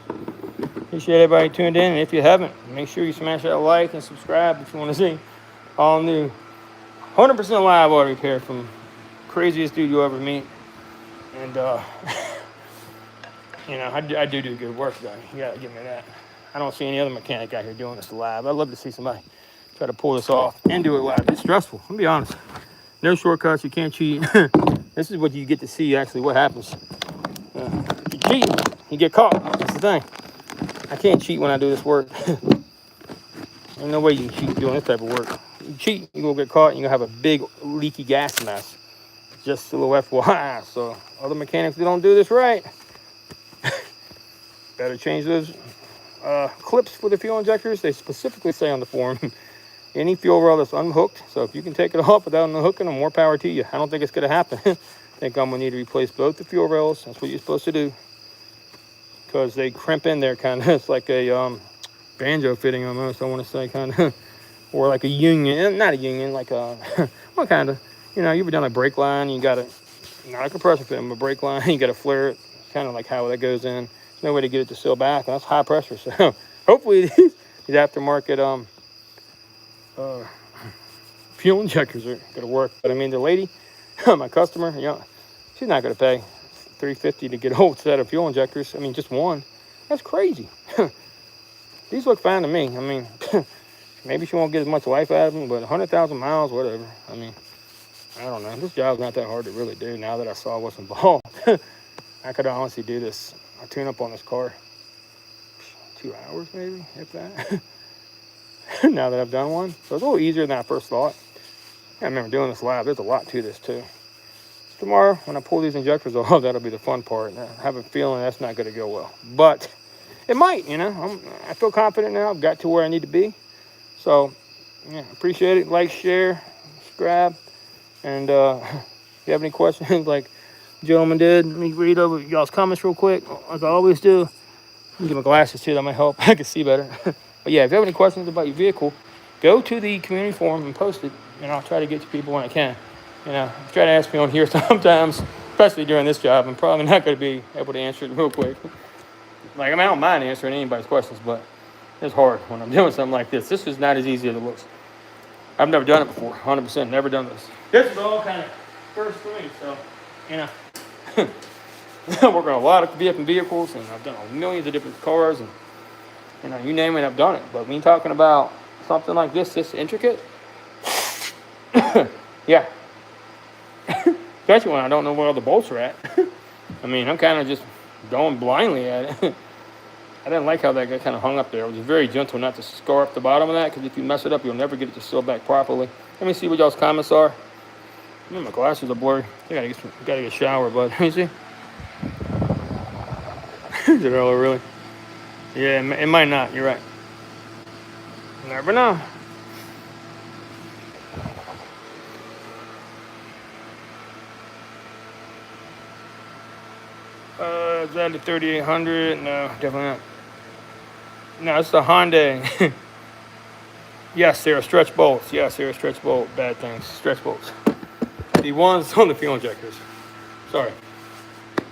Appreciate everybody tuned in, and if you haven't, make sure you smash that like and subscribe if you want to see all new 100% live auto repair from craziest dude you'll ever meet. And you know, I do good work, though. You gotta give me that. I don't see any other mechanic out here doing this live. I'd love to see somebody try to pull this off and do it live. It's stressful, I'll be honest. No shortcuts, you can't cheat. This is what you get to see, actually, what happens. If you cheat, you get caught. That's the thing. I can't cheat when I do this work. Ain't no way you can cheat doing this type of work. You cheat, you're gonna get caught, and you're gonna have a big leaky gas mess. Just a little FYI. So, other mechanics that don't do this right, better change those clips for the fuel injectors. They specifically say on the form, any fuel rail that's unhooked. So if you can take it off without unhooking them, more power to you. I don't think it's gonna happen. I think I'm gonna need to replace both the fuel rails. That's what you're supposed to do. Because they crimp in there kind of. It's like a banjo fitting almost, I want to say, kind of. Or like a union, not a union, like a, what kind of, you know, you've done a brake line, you got it, not a compressor fit, but a brake line, you got to flare it, kind of like how that goes in. There's no way to get it to seal back, and that's high pressure. So hopefully these aftermarket fuel injectors are going to work. But I mean, the lady, my customer, you know, she's not going to pay $350 to get a whole set of fuel injectors. I mean, just one. That's crazy. These look fine to me. I mean, maybe she won't get as much life out of them, but 100,000 miles, whatever. I mean, I don't know. This job's not that hard to really do now that I saw what's involved. I could honestly do this. I tune up on this car 2 hours maybe, if that. Now that I've done one. So it's a little easier than I first thought. I remember doing this live. There's a lot to this too. Tomorrow, when I pull these injectors off, that'll be the fun part. I have a feeling that's not going to go well. But it might, you know. I feel confident now. I've got to where I need to be. So, yeah, appreciate it. Like, share, subscribe. And if you have any questions, like the gentleman did, let me read over y'all's comments real quick, like I always do. Let me get my glasses, too. That might help. I can see better. But, yeah, if you have any questions about your vehicle, go to the community forum and post it. And I'll try to get to people when I can. You know, try to ask me on here sometimes, especially during this job. I'm probably not going to be able to answer it real quick. Like, I mean, I don't mind answering anybody's questions, but it's hard when I'm doing something like this. This is not as easy as it looks. I've never done it before, 100%, never done this. This is all kind of first for me, so, you know. I work on a lot of different vehicles, and I've done millions of different cars, and, you know, you name it, I've done it. But when you're talking about something like this intricate, yeah. Especially when I don't know where all the bolts are at. I mean, I'm kind of just going blindly at it. I didn't like how that got kind of hung up there. I was very gentle not to scar up the bottom of that, because if you mess it up, you'll never get it to seal back properly. Let me see what y'all's comments are. My glasses are blurry. I gotta get a shower, but you see? Is it really? Yeah, it might not. You're right. Never know. Is that the 3800? No, definitely not. No, it's the Hyundai. Yes, there are stretch bolts. Yes, there are stretch bolt bad things. Stretch bolts. The ones on the fuel injectors. Sorry.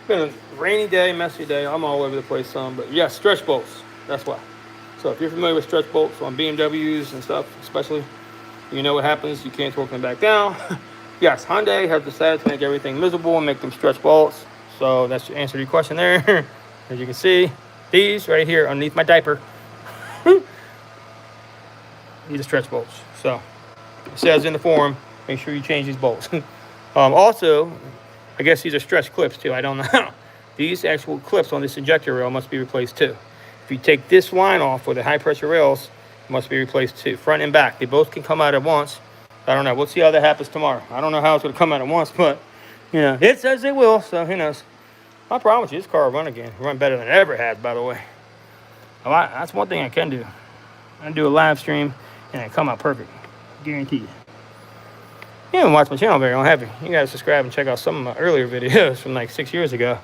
Been a rainy day, messy day. I'm all over the place some, but yes, stretch bolts. That's why. So if you're familiar with stretch bolts on BMWs and stuff, especially, you know what happens. You can't torque them back down. Yes, Hyundai has decided to make everything miserable and make them stretch bolts. So that's the answer to your question there. As you can see, these right here underneath my diaper, these are stretch bolts. So it says in the forum, make sure you change these bolts. Also, I guess these are stretch clips too. I don't know. These actual clips on this injector rail must be replaced too. If you take this line off for the high pressure rails, it must be replaced too. Front and back, they both can come out at once. I don't know. We'll see how that happens tomorrow. I don't know how it's going to come out at once, but you know, it says it will. So who knows? I promise you, this car will run again. Run better than it ever has, by the way. That's one thing I can do. I can do a live stream and it come out perfect. Guaranteed. You haven't watched my channel very long, have you? You gotta subscribe and check out some of my earlier videos from like 6 years ago.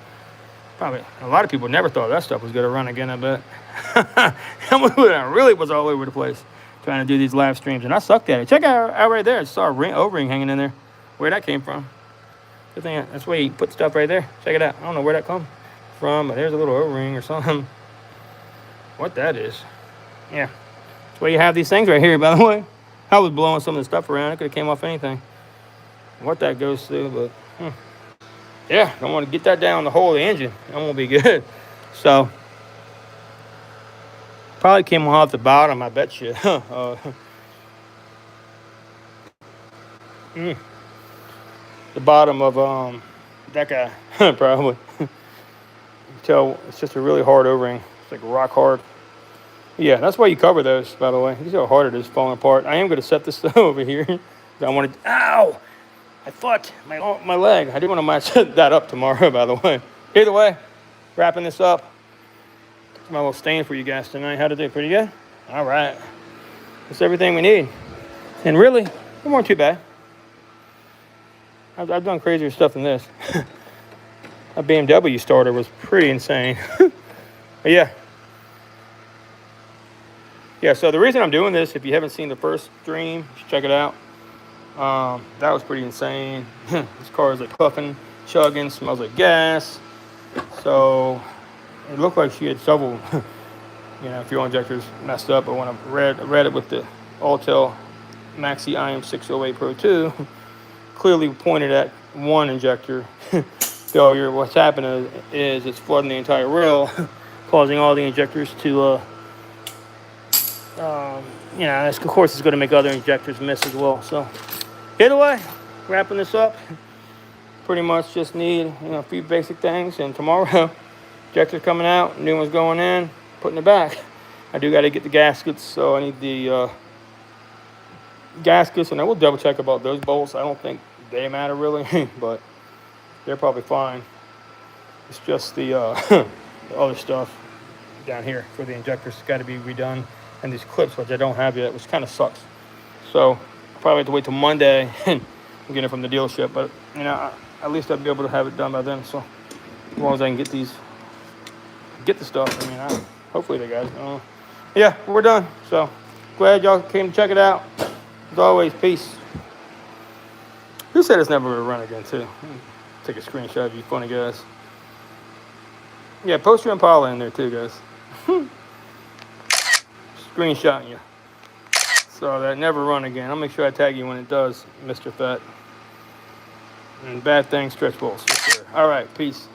Probably a lot of people never thought that stuff was gonna run again, I bet. I really was all over the place trying to do these live streams, and I sucked at it. Check out right there. I saw a O-ring hanging in there. Where that came from. Good thing that's where you put stuff right there. Check it out. I don't know where that come from, but there's a little O-ring or something. What that is. Yeah. That's why you have these things right here, by the way. I was blowing some of the stuff around. It could have came off anything. What that goes through, but yeah, I want to get that down the whole of the engine. That won't be good. So probably came off the bottom, I bet you. The bottom of that guy, probably. You can tell it's just a really hard O-ring. It's like rock hard. Yeah, that's why you cover those, by the way. You see how hard it is falling apart. I am going to set this over here. I want to. Ow! I thought my leg. I didn't want to match that up tomorrow, by the way. Either way, wrapping this up. It's my little stain for you guys tonight. How to do? Pretty good? All right. That's everything we need. And really, it weren't too bad. I've done crazier stuff than this. A BMW starter was pretty insane. But yeah. Yeah, so the reason I'm doing this, if you haven't seen the first stream, you should check it out. That was pretty insane. This car is like puffing, chugging, smells gas. So it looked like she had several, fuel injectors messed up. But when I read it with the Autel Maxi IM608 Pro 2, clearly pointed at one injector failure. What's happening is it's flooding the entire rail, causing all the injectors to, of course, it's going to make other injectors miss as well. So either way, wrapping this up. Pretty much just need a few basic things, and tomorrow injectors coming out, new ones going in, putting it back. I do got to get the gaskets, so I need the gaskets, and I will double check about those bolts. I don't think they matter really, but they're probably fine. It's just the other stuff down here for the injectors got to be redone, and these clips, which I don't have yet, which kind of sucks. So I'll probably have to wait till Monday and get it from the dealership, but at least I'll be able to have it done by then. So as long as I can get the stuff, hopefully they got it. Yeah, we're done. So glad y'all came to check it out. As always, peace. Who said it's never going to run again, too? Take a screenshot of you funny guys. Yeah, post your Impala in there, too, guys. Screenshotting you. So that never run again. I'll make sure I tag you when it does, Mr. Fat. And bad things, stretch bolts. Yes, sir. All right, peace.